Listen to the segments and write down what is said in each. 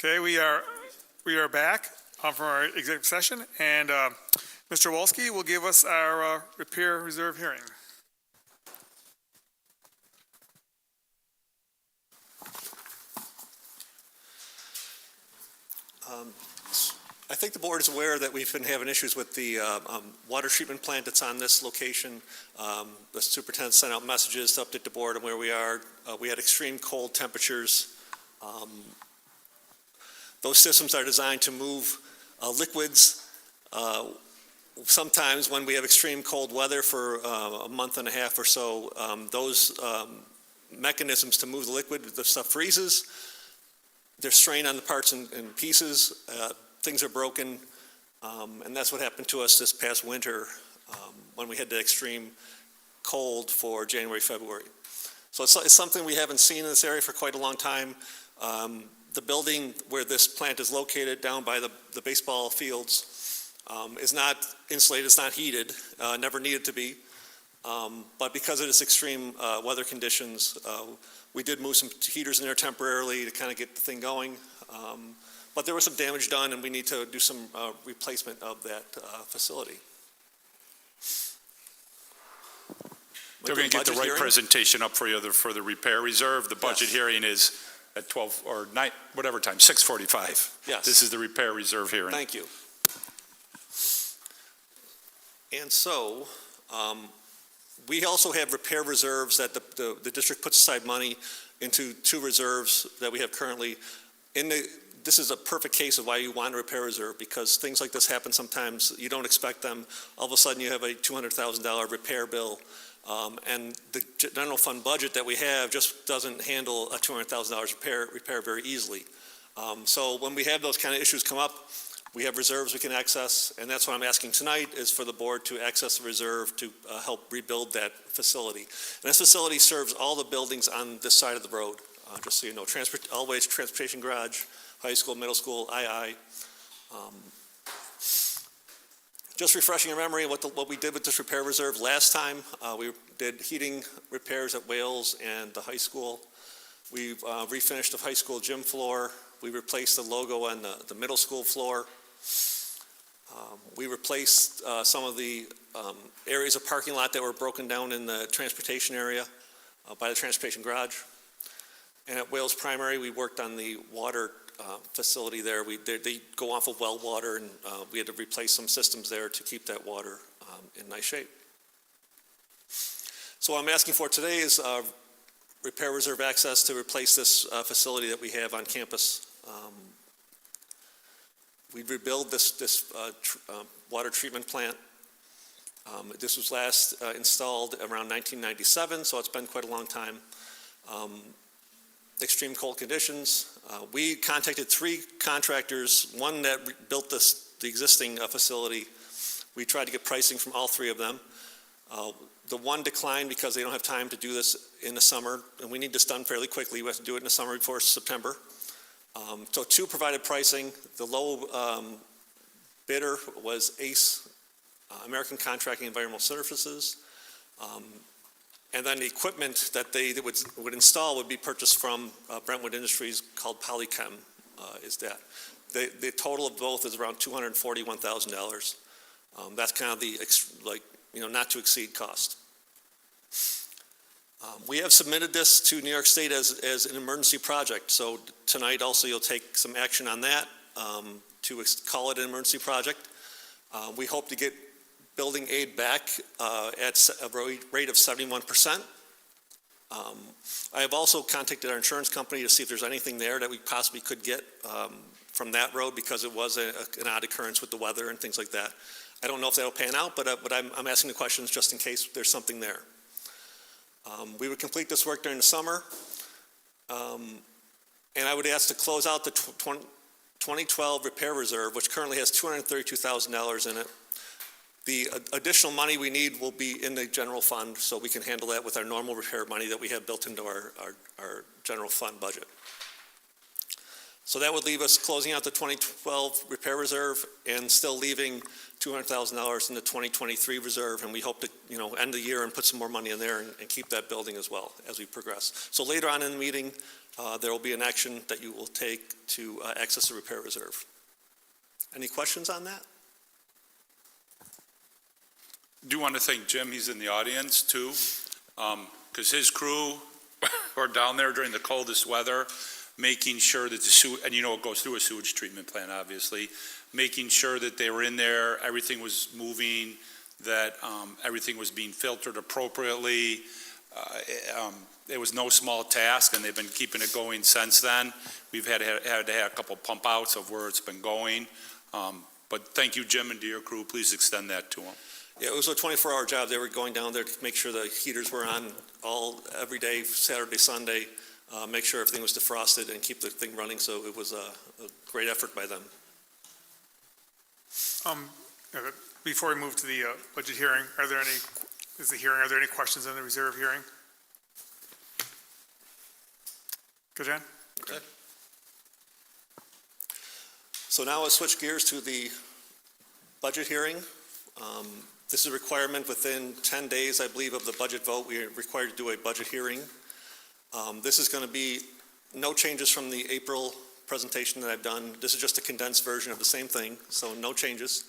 Okay, we are back from our executive session, and Mr. Wolski will give us our repair reserve hearing. I think the board is aware that we've been having issues with the water treatment plant that's on this location. The superintendent sent out messages to update the board on where we are. We had extreme cold temperatures. Those systems are designed to move liquids. Sometimes when we have extreme cold weather for a month and a half or so, those mechanisms to move the liquid, the stuff freezes. There's strain on the parts and pieces. Things are broken, and that's what happened to us this past winter when we had the extreme cold for January, February. So it's something we haven't seen in this area for quite a long time. The building where this plant is located down by the baseball fields is not insulated, it's not heated, never needed to be. But because of this extreme weather conditions, we did move some heaters in there temporarily to kind of get the thing going. But there was some damage done, and we need to do some replacement of that facility. They're going to get the right presentation up for you for the repair reserve. The budget hearing is at 12 or 9, whatever time, 6:45. Yes. This is the repair reserve hearing. Thank you. And so, we also have repair reserves that the district puts aside money into 2 reserves that we have currently. This is a perfect case of why you want a repair reserve, because things like this happen sometimes. You don't expect them. All of a sudden you have a $200,000 repair bill, and the general fund budget that we have just doesn't handle a $200,000 repair very easily. So when we have those kind of issues come up, we have reserves we can access, and that's what I'm asking tonight, is for the board to access the reserve to help rebuild that facility. And this facility serves all the buildings on this side of the road, just so you know, Always Transportation Garage, high school, middle school, II. Just refreshing your memory of what we did with this repair reserve last time. We did heating repairs at Wales and the high school. We've refinished the high school gym floor. We replaced the logo on the middle school floor. We replaced some of the areas of parking lot that were broken down in the transportation area by the transportation garage. And at Wales Primary, we worked on the water facility there. They go off of well water, and we had to replace some systems there to keep that water in nice shape. So what I'm asking for today is repair reserve access to replace this facility that we have on campus. We rebuild this water treatment plant. This was last installed around 1997, so it's been quite a long time. Extreme cold conditions. We contacted 3 contractors, one that built the existing facility. We tried to get pricing from all 3 of them. The one declined because they don't have time to do this in the summer, and we need this done fairly quickly. We have to do it in the summer before September. So 2 provided pricing. The low bidder was ACE, American Contracting Environmental Services. And then the equipment that they would install would be purchased from Brentwood Industries, called Polychem, is that. The total of both is around $241,000. That's kind of the, not to exceed cost. We have submitted this to New York State as an emergency project. So tonight also you'll take some action on that to call it an emergency project. We hope to get building aid back at a rate of 71%. I have also contacted our insurance company to see if there's anything there that we possibly could get from that road, because it was an odd occurrence with the weather and things like that. I don't know if that'll pan out, but I'm asking the questions just in case there's something there. We would complete this work during the summer, and I would ask to close out the 2012 repair reserve, which currently has $232,000 in it. The additional money we need will be in the general fund, so we can handle that with our normal repair money that we have built into our general fund budget. So that would leave us closing out the 2012 repair reserve and still leaving $200,000 in the 2023 reserve, and we hope to end the year and put some more money in there and keep that building as well as we progress. So later on in the meeting, there will be an action that you will take to access the repair reserve. Any questions on that? Do want to thank Jim, he's in the audience too, because his crew were down there during the coldest weather, making sure that and it goes through a sewage treatment plant, obviously, making sure that they were in there, everything was moving, that everything was being filtered appropriately. It was no small task, and they've been keeping it going since then. We've had to have a couple pump outs of where it's been going. But thank you, Jim, and to your crew. Please extend that to them. Yeah, it was a 24-hour job. They were going down there to make sure the heaters were on every day, Saturday, Sunday, make sure everything was defrosted and keep the thing running. So it was a great effort by them. Before we move to the budget hearing, are there any questions on the reserve hearing? Good, Jan? Okay. So now let's switch gears to the budget hearing. This is a requirement within 10 days, I believe, of the budget vote. We are required to do a budget hearing. This is going to be no changes from the April presentation that I've done. This is just a condensed version of the same thing, so no changes.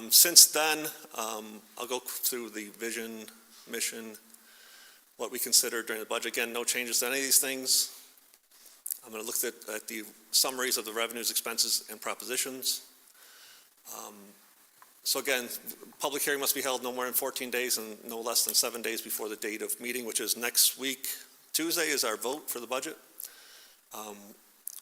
Since then, I'll go through the vision, mission, what we consider during the budget. Again, no changes to any of these things. I'm going to look at the summaries of the revenues, expenses, and propositions. So again, public hearing must be held no more than 14 days and no less than 7 days before the date of meeting, which is next week. Tuesday is our vote for the budget.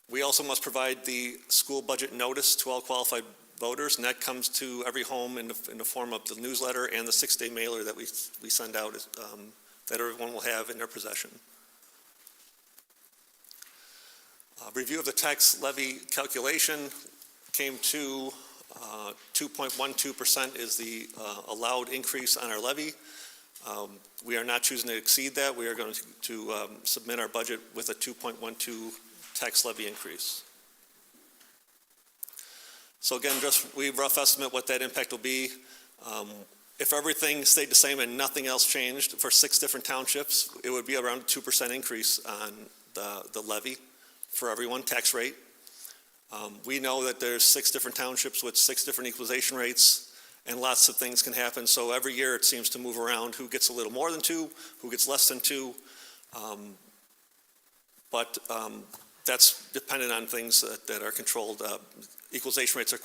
We also must provide the school budget notice to all qualified voters, and that comes to every home in the form of the newsletter and the 6-day mailer that we send out that everyone will have in their possession. Review of the tax levy calculation came to 2.12% is the allowed increase on our levy. We are not choosing to exceed that. We are going to submit our budget with a 2.12 tax levy increase. So again, just we rough estimate what that impact will be. If everything stayed the same and nothing else changed for 6 different townships, it would be around a 2% increase on the levy for everyone, tax rate. We know that there's 6 different townships with 6 different equalization rates, and lots of things can happen. So every year it seems to move around who gets a little more than 2, who gets less than 2. But that's dependent on things that are controlled. Equalization rates are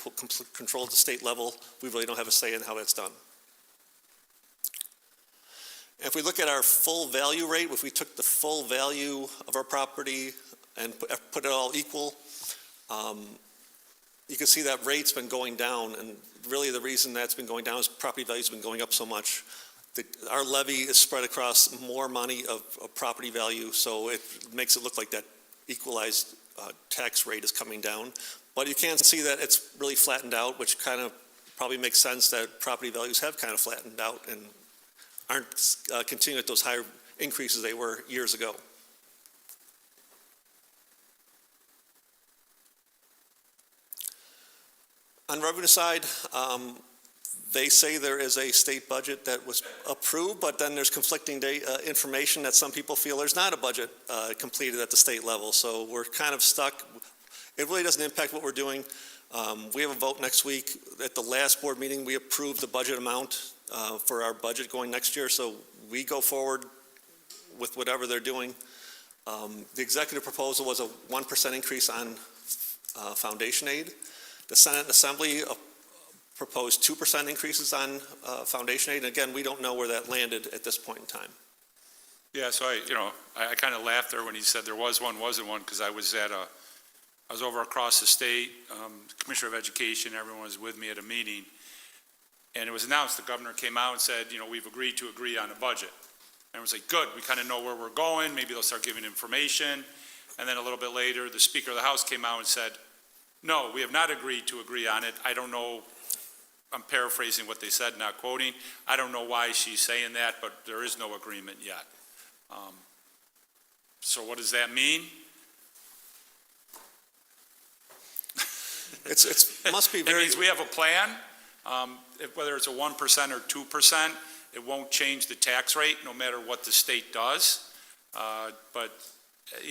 controlled at the state level. We really don't have a say in how that's done. If we look at our full value rate, if we took the full value of our property and put it all equal, you can see that rate's been going down, and really the reason that's been going down is property values have been going up so much. Our levy is spread across more money of property value, so it makes it look like that equalized tax rate is coming down. But you can see that it's really flattened out, which kind of probably makes sense that property values have kind of flattened out and aren't continuing at those higher increases they were years ago. On revenue side, they say there is a state budget that was approved, but then there's conflicting information that some people feel there's not a budget completed at the state level. So we're kind of stuck. It really doesn't impact what we're doing. We have a vote next week. At the last board meeting, we approved the budget amount for our budget going next year. So we go forward with whatever they're doing. The executive proposal was a 1% increase on foundation aid. The Senate and Assembly proposed 2% increases on foundation aid. And again, we don't know where that landed at this point in time. Yeah, so I kind of laughed there when he said there was one, wasn't one, because I was over across the state, Commissioner of Education, everyone was with me at a meeting, and it was announced, the governor came out and said, we've agreed to agree on a budget. And I was like, good, we kind of know where we're going, maybe they'll start giving information. And then a little bit later, the Speaker of the House came out and said, no, we have not agreed to agree on it. I don't know, I'm paraphrasing what they said, not quoting. I don't know why she's saying that, but there is no agreement yet. So what does that mean? It must be very... It means we have a plan. Whether it's a 1% or 2%, it won't change the tax rate no matter what the state does. But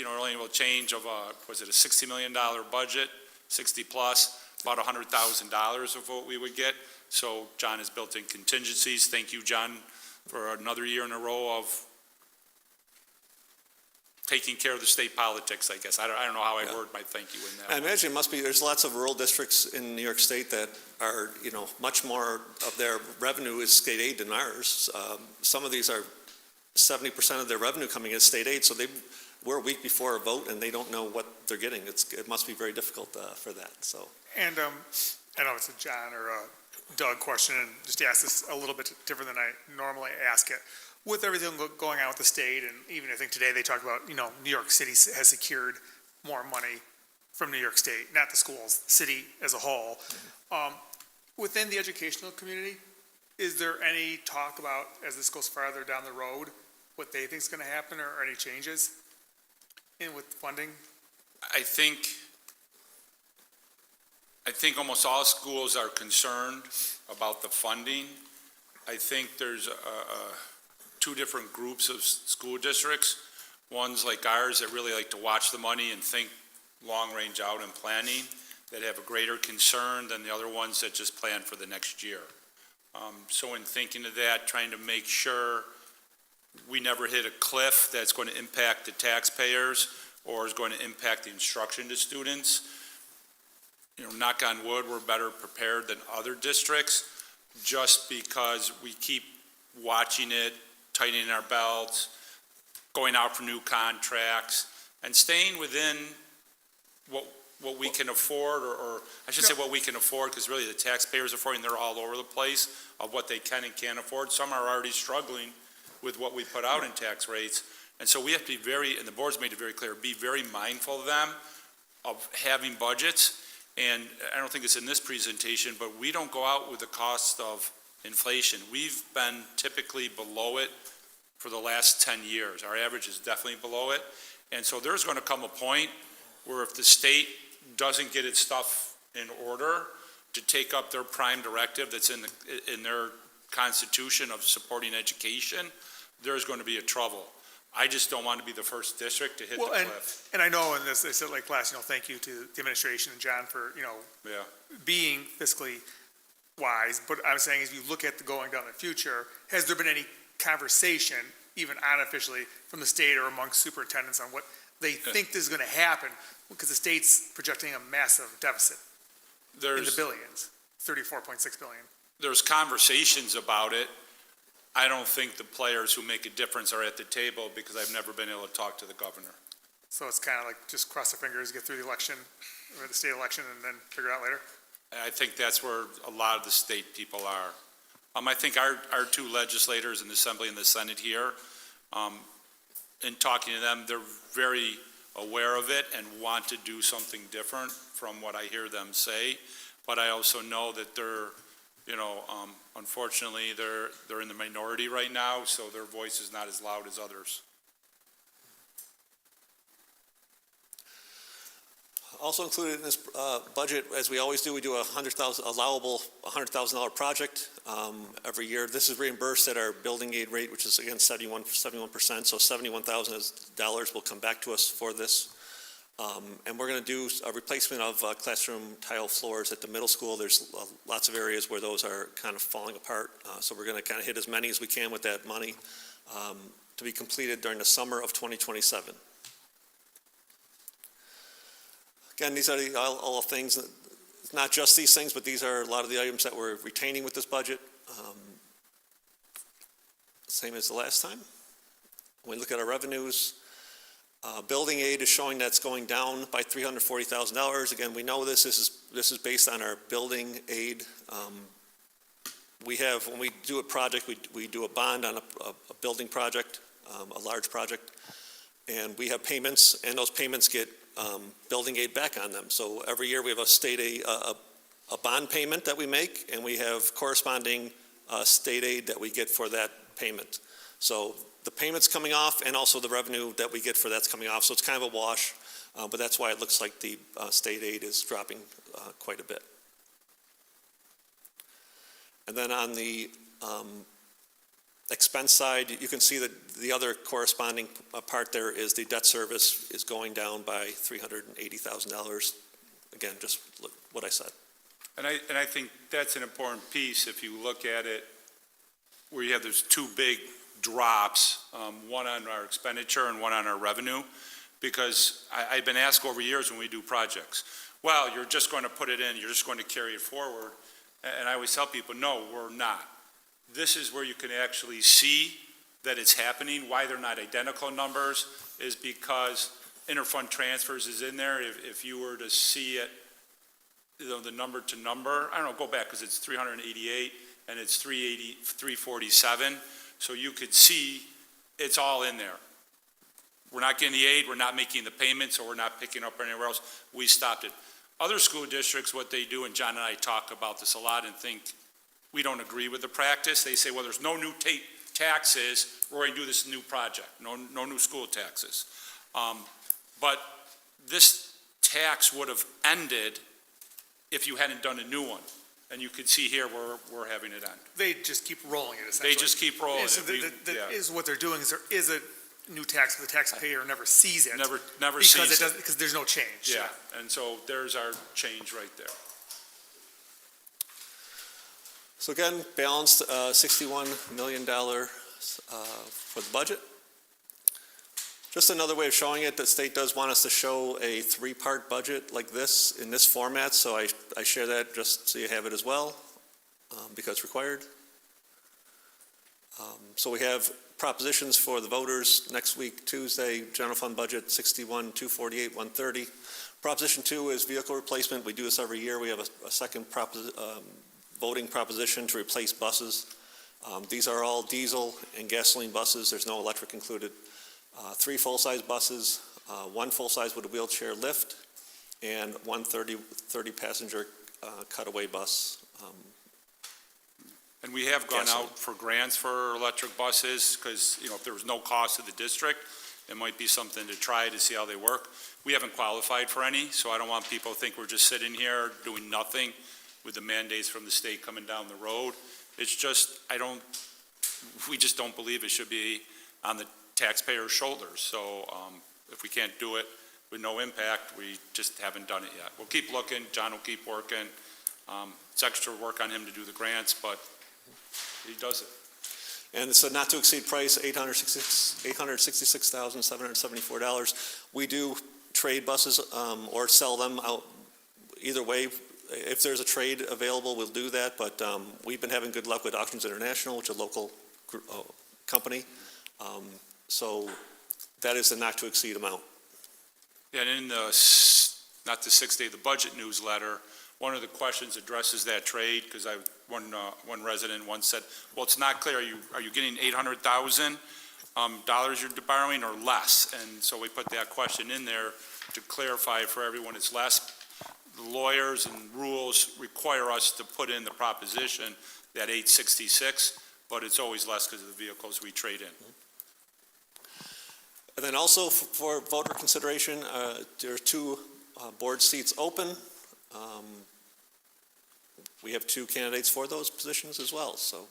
only will change of was it a $60 million budget, 60 plus, about $100,000 of what we would get. So John has built in contingencies. Thank you, John, for another year in a row of taking care of the state politics, I guess. I don't know how I word my thank you in that. I imagine it must be, there's lots of rural districts in New York State that are, much more of their revenue is state aid than ours. Some of these are 70% of their revenue coming as state aid, so we're a week before a vote and they don't know what they're getting. It must be very difficult for that, so. And I know it's a John or a Doug question, and just to ask this a little bit different than I normally ask it. With everything going on with the state, and even I think today they talked about, New York City has secured more money from New York State, not the schools, the city as a whole. Within the educational community, is there any talk about, as this goes farther down the road, what they think is going to happen or any changes with funding? I think almost all schools are concerned about the funding. I think there's two different groups of school districts. Ones like ours that really like to watch the money and think long range out and planning, that have a greater concern than the other ones that just plan for the next year. So in thinking of that, trying to make sure we never hit a cliff that's going to impact the taxpayers or is going to impact the instruction to students. Knock on wood, we're better prepared than other districts just because we keep watching it, tightening our belts, going out for new contracts, and staying within what we can afford, or I should say what we can afford, because really the taxpayers are affording, they're all over the place of what they can and can't afford. Some are already struggling with what we put out in tax rates. And so we have to be and the board's made it very clear, be very mindful of them, of having budgets. And I don't think it's in this presentation, but we don't go out with the cost of inflation. We've been typically below it for the last 10 years. Our average is definitely below it. And so there's going to come a point where if the state doesn't get its stuff in order to take up their prime directive that's in their constitution of supporting education, there's going to be a trouble. I just don't want to be the first district to hit the cliff. And I know in this, they said like last, thank you to the administration and John for, being fiscally wise. But I'm saying, as you look at the going down the future, has there been any conversation, even unofficially, from the state or amongst superintendents on what they think is going to happen? Because the state's projecting a massive deficit in the billions, 34.6 billion. There's conversations about it. I don't think the players who make a difference are at the table because I've never been able to talk to the governor. So it's kind of like just cross the fingers, get through the election, or the state election, and then figure it out later? I think that's where a lot of the state people are. I think our two legislators in the Assembly and the Senate here, in talking to them, they're very aware of it and want to do something different from what I hear them say. But I also know that they're, unfortunately, they're in the minority right now, so their voice is not as loud as others. Also included in this budget, as we always do, we do a allowable $100,000 project every year. This is reimbursed at our building aid rate, which is again 71%. So $71,000 will come back to us for this. And we're going to do a replacement of classroom tile floors at the middle school. There's lots of areas where those are kind of falling apart. So we're going to kind of hit as many as we can with that money to be completed during the summer of 2027. Again, these are all things, not just these things, but these are a lot of the items that we're retaining with this budget. Same as the last time. When we look at our revenues, building aid is showing that's going down by $340,000. Again, we know this is based on our building aid. When we do a project, we do a bond on a building project, a large project, and we have payments, and those payments get building aid back on them. So every year we have a state aid, a bond payment that we make, and we have corresponding state aid that we get for that payment. So the payment's coming off, and also the revenue that we get for that's coming off. So it's kind of a wash, but that's why it looks like the state aid is dropping quite a bit. And then on the expense side, you can see that the other corresponding part there is the debt service is going down by $380,000. Again, just what I said. And I think that's an important piece if you look at it, where you have those two big drops, one on our expenditure and one on our revenue, because I've been asked over years when we do projects, well, you're just going to put it in, you're just going to carry it forward. And I always tell people, no, we're not. This is where you can actually see that it's happening. Why they're not identical numbers is because interfund transfers is in there. If you were to see it, you know, the number to number, I don't know, go back, because it's 388 and it's 347. So you could see it's all in there. We're not getting the aid, we're not making the payments, or we're not picking up anywhere else. We stopped it. Other school districts, what they do, and John and I talk about this a lot and think we don't agree with the practice. They say, well, there's no new taxes, we're going to do this new project, no new school taxes. But this tax would have ended if you hadn't done a new one. And you can see here where we're having it end. They just keep rolling it, essentially. They just keep rolling Yeah, so it. is what they're doing is there is a new tax, but the taxpayer never sees it. Never sees it. Because there's no change. Yeah, and so there's our change right there. So again, balanced $61 million for the budget. Just another way of showing it, the state does want us to show a three-part budget like this, in this format, so I share that just so you have it as well, because required. So we have propositions for the voters next week, Tuesday, general fund budget 61, 248, 130. Proposition 2 is vehicle replacement. We do this every year. We have a second voting proposition to replace buses. These are all diesel and gasoline buses. There's no electric included. 3 full-size buses, 1 full-size with a wheelchair lift, and 1 30-passenger cutaway bus. And we have gone out for grants for electric buses because, you know, if there was no cost to the district, it might be something to try to see how they work. We haven't qualified for any, so I don't want people to think we're just sitting here doing nothing with the mandates from the state coming down the road. It's just, we just don't believe it should be on the taxpayers' shoulders. So if we can't do it with no impact, we just haven't done it yet. We'll keep looking. John will keep working. It's extra work on him to do the grants, but he does it. And it's a not to exceed price, $866,774. We do trade buses or sell them out either way. If there's a trade available, we'll do that, but we've been having good luck with Auctions International, which is a local company. So that is the not to exceed amount. Yeah, and in the, not the 6 day, the budget newsletter, one of the questions addresses that trade, because one resident once said, well, it's not clear, are you getting $800,000 you're borrowing or less? And so we put that question in there to clarify for everyone it's less. The lawyers and rules require us to put in the proposition that 866, but it's always less because of the vehicles we trade in. And then also for voter consideration, there are 2 board seats open. We have 2 candidates for those positions as well, so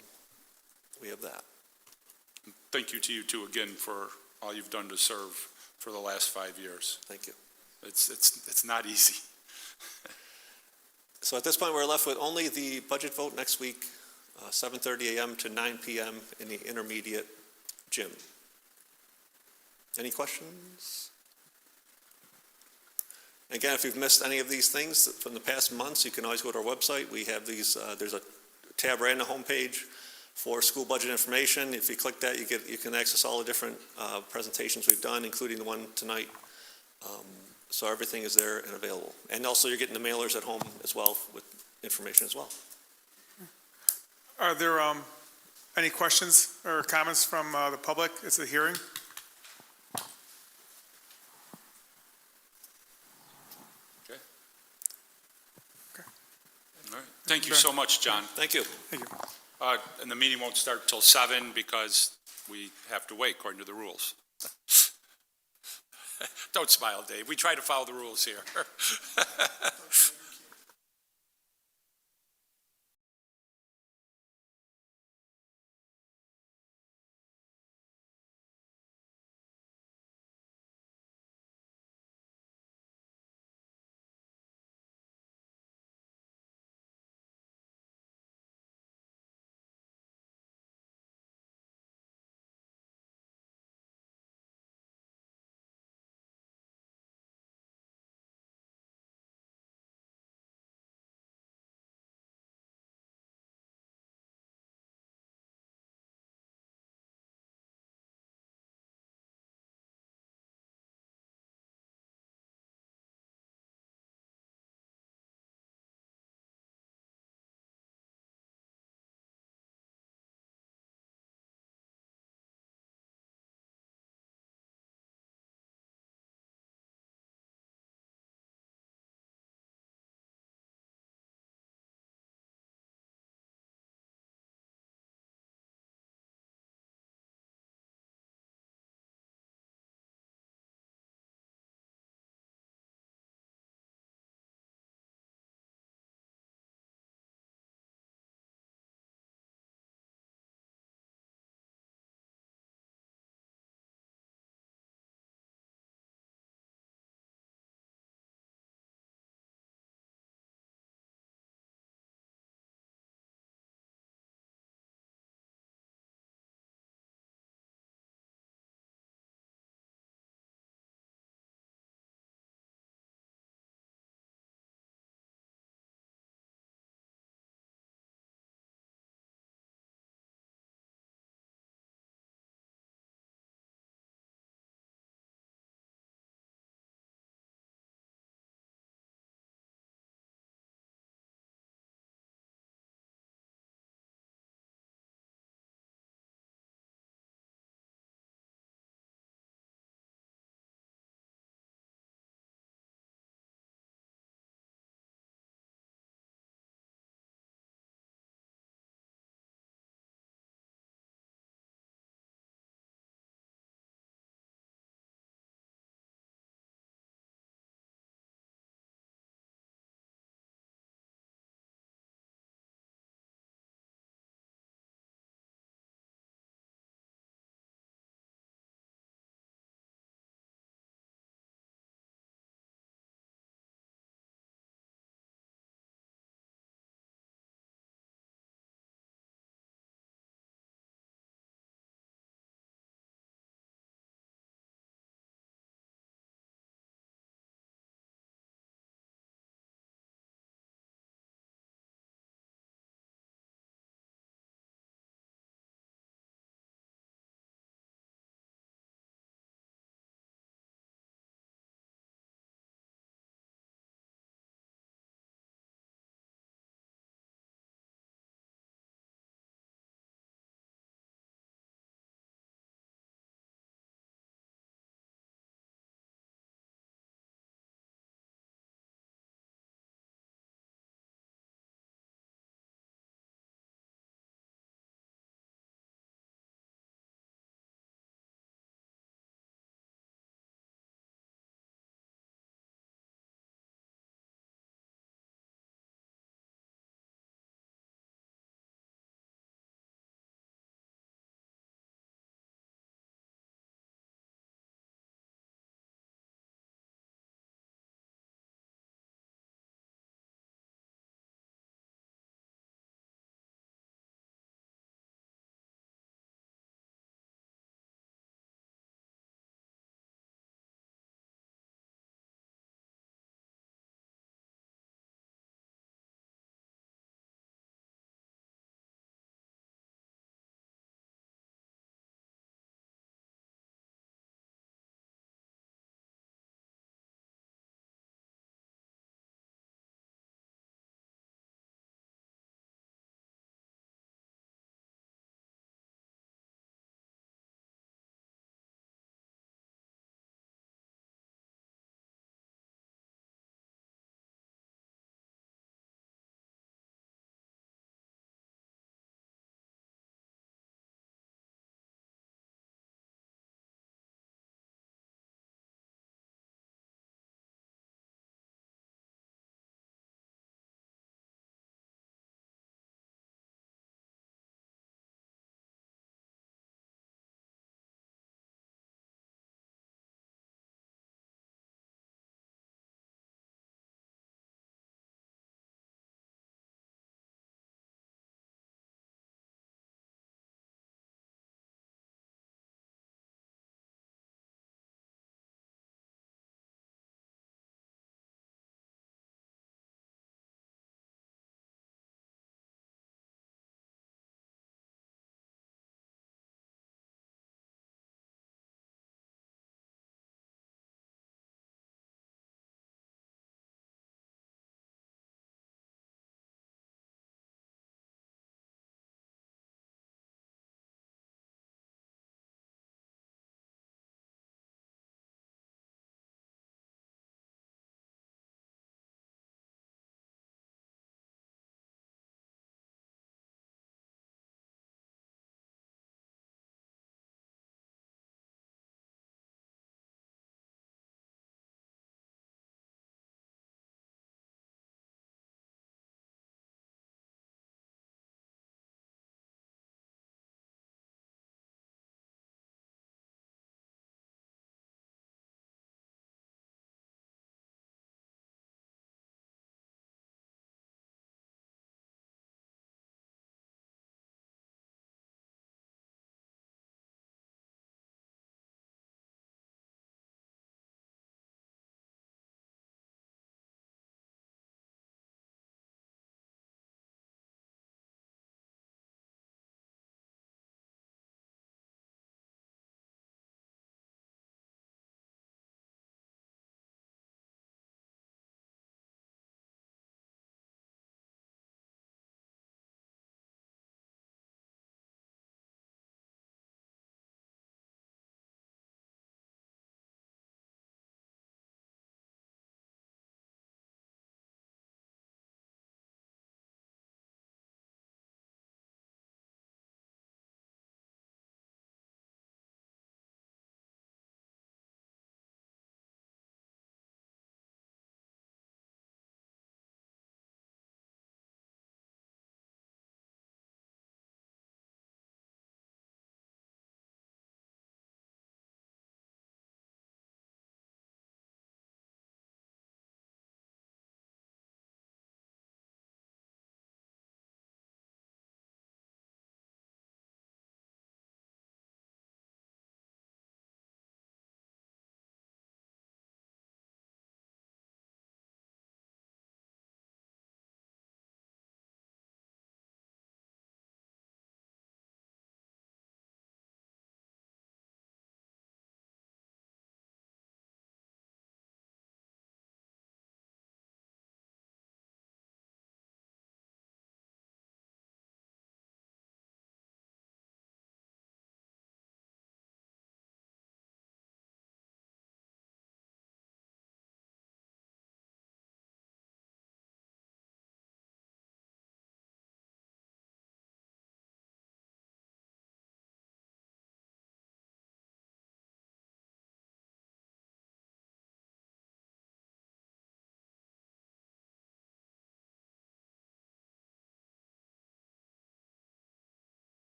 we have that. Thank you to you too again for all you've done to serve for the last 5 years. Thank you. It's not easy. So at this point, we're left with only the budget vote next week, 7:30 a.m. to 9 p.m. in the intermediate gym. Any questions? Again, if you've missed any of these things from the past months, you can always go to our website. We have these, there's a tab right on the homepage for school budget information. If you click that, you can access all the different presentations we've done, including the one tonight. So everything is there and available. And also you're getting the mailers at home as well with information as well. Are there any questions or comments from the public? It's a hearing. Okay. All right. Thank you so much, John. Thank you. Thank you. And the meeting won't start till 7 because we have to wait according to the rules. Don't smile, Dave. We try to follow the rules here.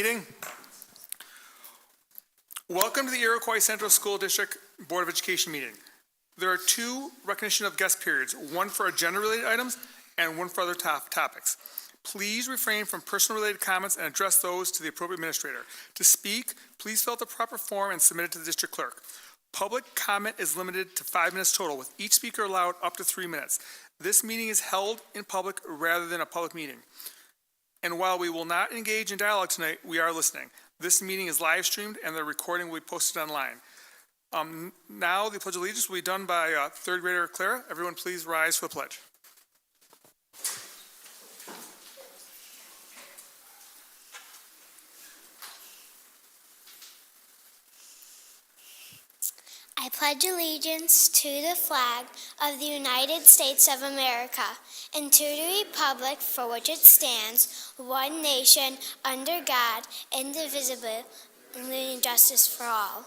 Meeting. Welcome to the Iroquois Central School District Board of Education meeting. There are two recognition of guest periods, one for agenda-related items and one for other topics. Please refrain from personal-related comments and address those to the appropriate administrator. To speak, please fill out the proper form and submit it to the district clerk. Public comment is limited to 5 minutes total, with each speaker allowed up to 3 minutes. This meeting is held in public rather than a public meeting. And while we will not engage in dialogue tonight, we are listening. This meeting is live streamed and the recording will be posted online. Now the Pledge of Allegiance will be done by third grader Clara. Everyone please rise for the pledge. I pledge allegiance to the flag of the United States of America and to the republic for which it stands, one nation, under God, indivisible, and justice for all.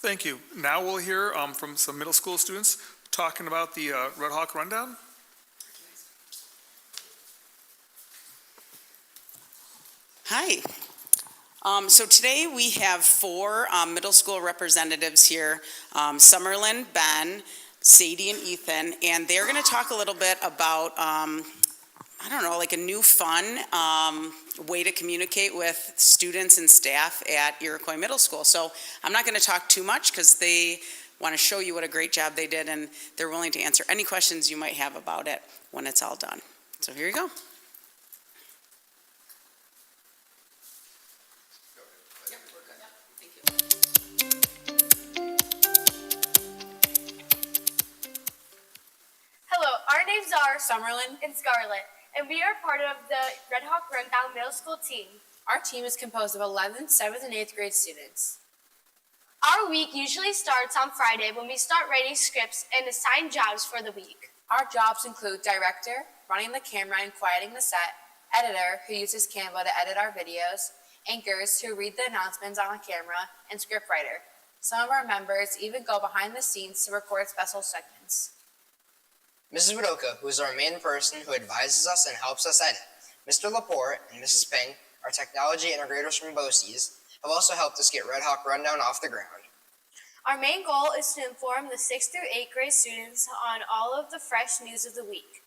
Thank you. Now we'll hear from some middle school students talking about the Red Hawk Rundown. Hi. So today we have four middle school representatives here, Summerlin, Ben, Sadie, and Ethan, and they're going to talk a little bit about, like a new fun way to communicate with students and staff at Iroquois Middle School. So I'm not going to talk too much because they want to show you what a great job they did, and they're willing to answer any questions you might have about it when it's all done. So here you go. Hello, our names are Summerlin and Scarlett, and we are part of the Red Hawk Rundown Middle School team. Our team is composed of 11th, 7th, and 8th grade students. Our week usually starts on Friday when we start writing scripts and assign jobs for the week. Our jobs include director, running the camera and quieting the set, editor, who uses Canva to edit our videos, anchors, who read the announcements on the camera, and scriptwriter. Some of our members even go behind the scenes to record special segments. Mrs. Widoka, who is our main person who advises us and helps us edit. Mr. Laporte and Mrs. Ping, our technology integrators from BOCES, have also helped us get Red Hawk Rundown off the ground. Our main goal is to inform the 6th through 8th grade students on all of the fresh news of the week.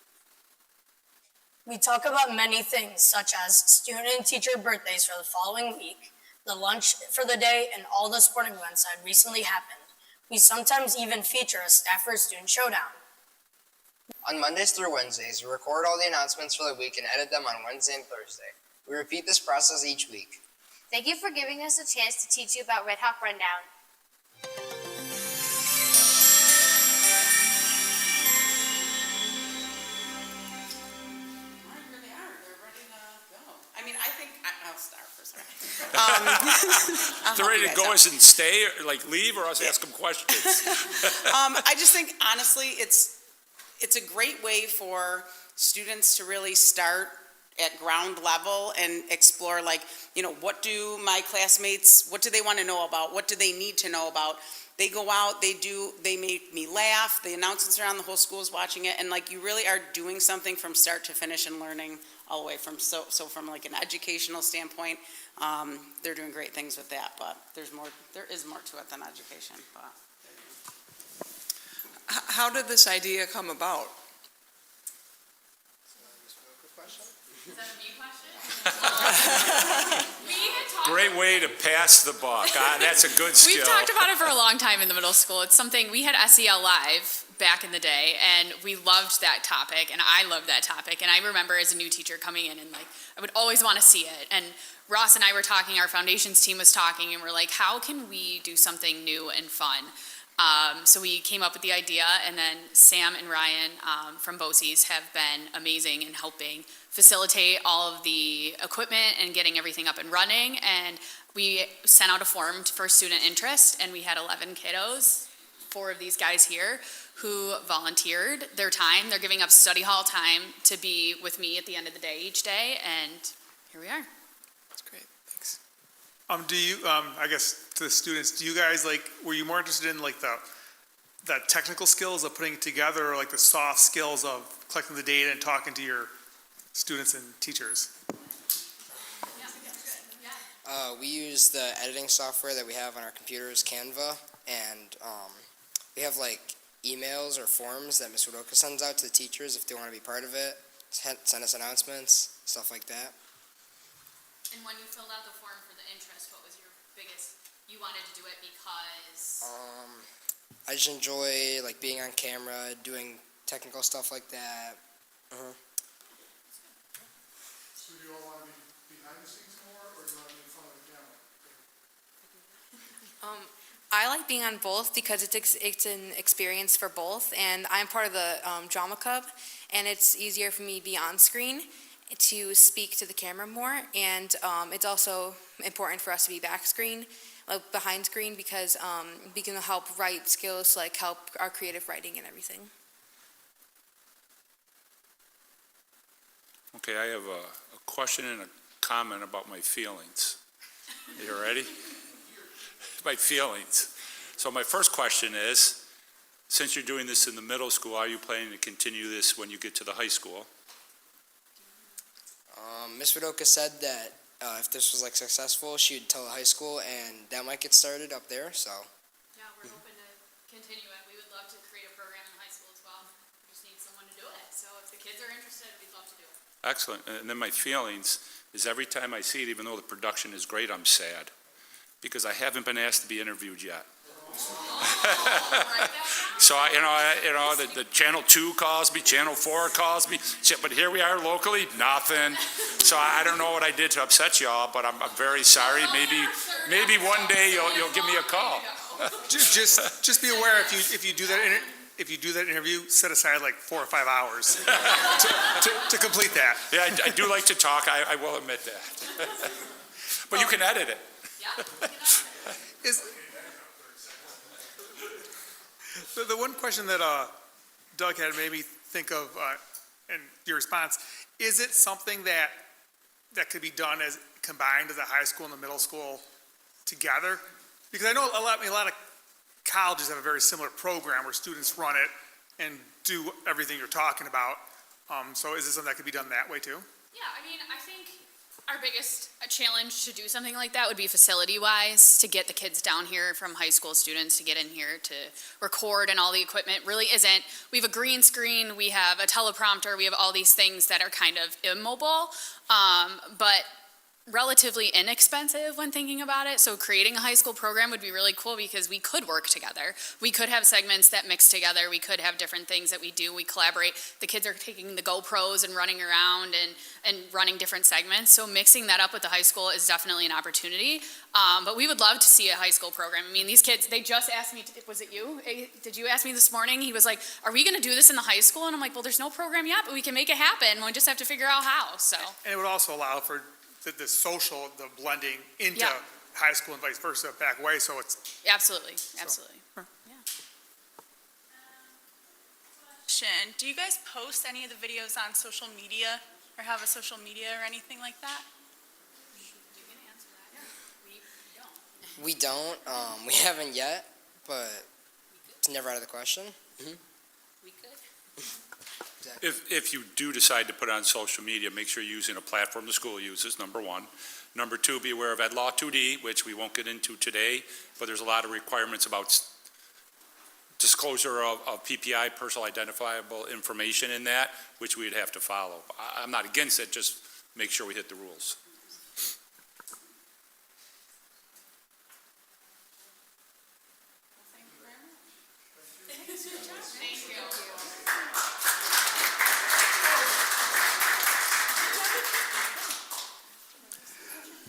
We talk about many things, such as student and teacher birthdays for the following week, the lunch for the day, and all the sporting events that recently happened. We sometimes even feature a staff or student showdown. On Mondays through Wednesdays, we record all the announcements for the week and edit them on Wednesday and Thursday. We repeat this process each week. Thank you for giving us a chance to teach you about Red Hawk Rundown. I'll start for a second. They're ready to go us and stay, or like leave, or us ask them questions. I just think, honestly, it's a great way for students to really start at ground level and explore, what do my classmates, what do they want to know about? What do they need to know about? They go out, they make me laugh, the announcements are on, the whole school is watching it, and you really are doing something from start to finish and learning all the way from, so from an educational standpoint, they're doing great things with that, but there is more to it than education. But. How did this idea come about? Is that a me question? Great way to pass the buck. That's a good skill. We've talked about it for a long time in the middle school. It's something, we had SEL Live back in the day, and we loved that topic, and I loved that topic. And I remember as a new teacher coming in and I would always want to see it. And Ross and I were talking, our foundations team was talking, and we're like, how can we do something new and fun? So we came up with the idea, and then Sam and Ryan from BOCES have been amazing in helping facilitate all of the equipment and getting everything up and running. And we sent out a form for student interest, and we had 11 kiddos, 4 of these guys here, who volunteered their time. They're giving up study hall time to be with me at the end of the day each day, and here we are. That's great, thanks. Do you, I guess to the students, do you guys were you more interested in the technical skills of putting it together, or like the soft skills of collecting the data and talking to your students and teachers? We use the editing software that we have on our computers, Canva, and we have emails or forms that Ms. Widoka sends out to the teachers if they want to be part of it, send us announcements, stuff like that. And when you filled out the form for the interest, what was your biggest, you wanted to do it because? I just enjoy being on camera, doing technical stuff like that. So do you all want to be behind the scenes more, or do you want to be in front of the camera? I like being on both because it's an experience for both, and I'm part of the drama club, and it's easier for me to be on screen to speak to the camera more, and it's also important for us to be back screen, behind screen, because we can help write skills, help our creative writing and everything. Okay, I have a question and a comment about my feelings. You ready? My feelings. So my first question is, since you're doing this in the middle school, are you planning to continue this when you get to the high school? Ms. Widoka said that if this was successful, she would tell the high school, and that might get started up there. So. Yeah, we're hoping to continue it. We would love to create a program in high school as well. We just need someone to do it. So if the kids are interested, we'd love to do it. Excellent. And then my feelings is every time I see it, even though the production is great, I'm sad because I haven't been asked to be interviewed yet. So the Channel 2 calls me, Channel 4 calls me, but here we are locally, nothing. So I don't know what I did to upset y'all, but I'm very sorry. Maybe one day you'll give me a call. Just be aware if you do that interview, set aside 4 or 5 hours to complete that. Yeah, I do like to talk. I will admit that. But you can edit it. Yeah. The one question that Doug had made me think of, and your response, is it something that could be done as combined as the high school and the middle school together? Because I know a lot of colleges have a very similar program where students run it and do everything you're talking about. So is this something that could be done that way too? Yeah, I think our biggest challenge to do something like that would be facility-wise, to get the kids down here from high school students to get in here to record, and all the equipment really isn't. We have a green screen, we have a teleprompter, we have all these things that are kind of immobile, but relatively inexpensive when thinking about it. So creating a high school program would be really cool because we could work together. We could have segments that mix together. We could have different things that we do. We collaborate. The kids are taking the GoPros and running around and running different segments. So mixing that up with the high school is definitely an opportunity. But we would love to see a high school program. I mean, these kids, they just asked me, was it you? Did you ask me this morning? He was like, are we going to do this in the high school? And I'm like, well, there's no program yet, but we can make it happen. We just have to figure out how. So. And it would also allow for the social, the blending into Yeah. high school and vice versa back way, so it's. Absolutely. Yeah. Question. Do you guys post any of the videos on social media or have a social media or anything like that? You can answer that. We don't. We don't. We haven't yet, but it's never out of the question. We could. If you do decide to put it on social media, make sure you're using a platform the school uses, number one. Number two, be aware of Ed Law 2D, which we won't get into today, but there's a lot of requirements about disclosure of PPI, personal identifiable information in that, which we'd have to follow. I'm not against it, just make sure we hit the rules.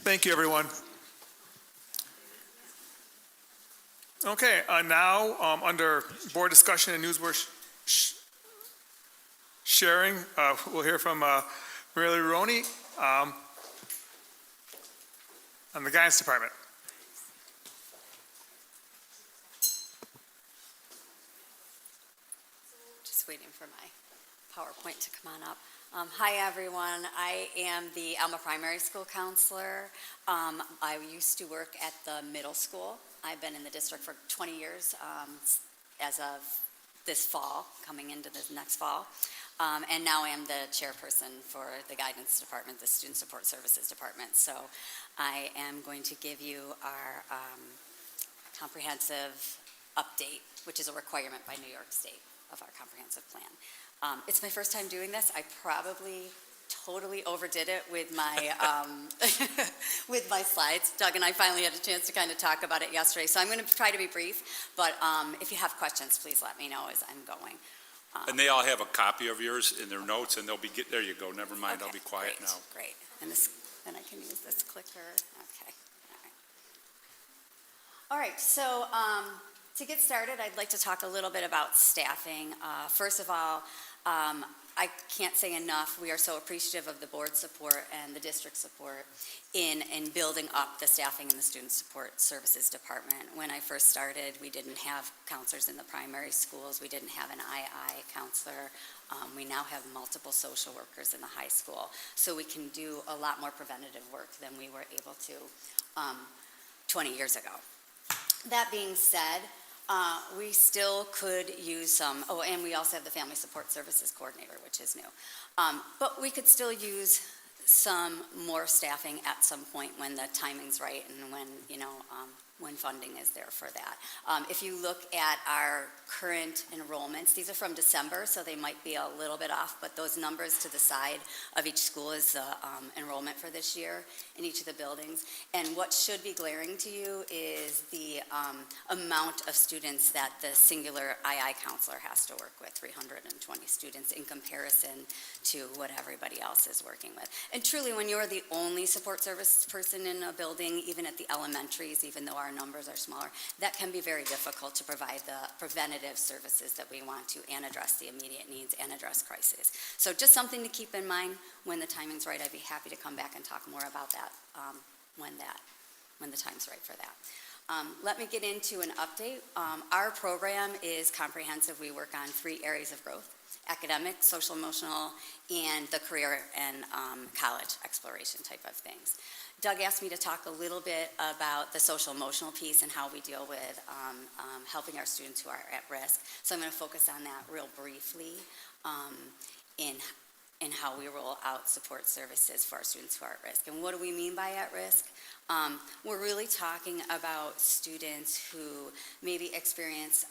Thank you, everyone. Okay, now, under board discussion and news we're sharing, we'll hear from Mary Roney on the guidance department. Just waiting for my PowerPoint to come on up. Hi, everyone. I am the Alma Primary School counselor. I used to work at the middle school. I've been in the district for 20 years as of this fall, coming into this next fall. And now I am the chairperson for the guidance department, the student support services department. So I am going to give you our comprehensive update, which is a requirement by New York State of our comprehensive plan. It's my first time doing this. I probably totally overdid it with my with my slides. Doug and I finally had a chance to kind of talk about it yesterday, so I'm going to try to be brief, but if you have questions, please let me know as I'm going. And they all have a copy of yours in their notes, and they'll be, there you go, never mind, Okay, I'll be quiet great, now. Great, and then I can use this clicker. Okay, all right, so to get started, I'd like to talk a little bit about staffing. First of all, I can't say enough, we are so appreciative of the board support and the district support in building up the staffing in the student support services department. When I first started, we didn't have counselors in the primary schools, we didn't have an II counselor. We now have multiple social workers in the high school, so we can do a lot more preventative work than we were able to 20 years ago. That being said, we still could use some, and we also have the Family Support Services Coordinator, which is new. But we could still use some more staffing at some point when the timing's right and when, when funding is there for that. If you look at our current enrollments, these are from December, so they might be a little bit off, but those numbers to the side of each school is the enrollment for this year in each of the buildings. And what should be glaring to you is the amount of students that the singular II counselor has to work with, 320 students in comparison to what everybody else is working with. And truly, when you're the only support service person in a building, even at the elementaries, even though our numbers are smaller, that can be very difficult to provide the preventative services that we want to and address the immediate needs and address crises. So just something to keep in mind when the timing's right. I'd be happy to come back and talk more about that when the time's right for that. Let me get into an update. Our program is comprehensive. We work on 3 areas of growth: academic, social emotional, and the career and college exploration type of things. Doug asked me to talk a little bit about the social emotional piece and how we deal with helping our students who are at risk. So I'm going to focus on that real briefly in how we roll out support services for our students who are at risk. And what do we mean by at risk? We're really talking about students who maybe experience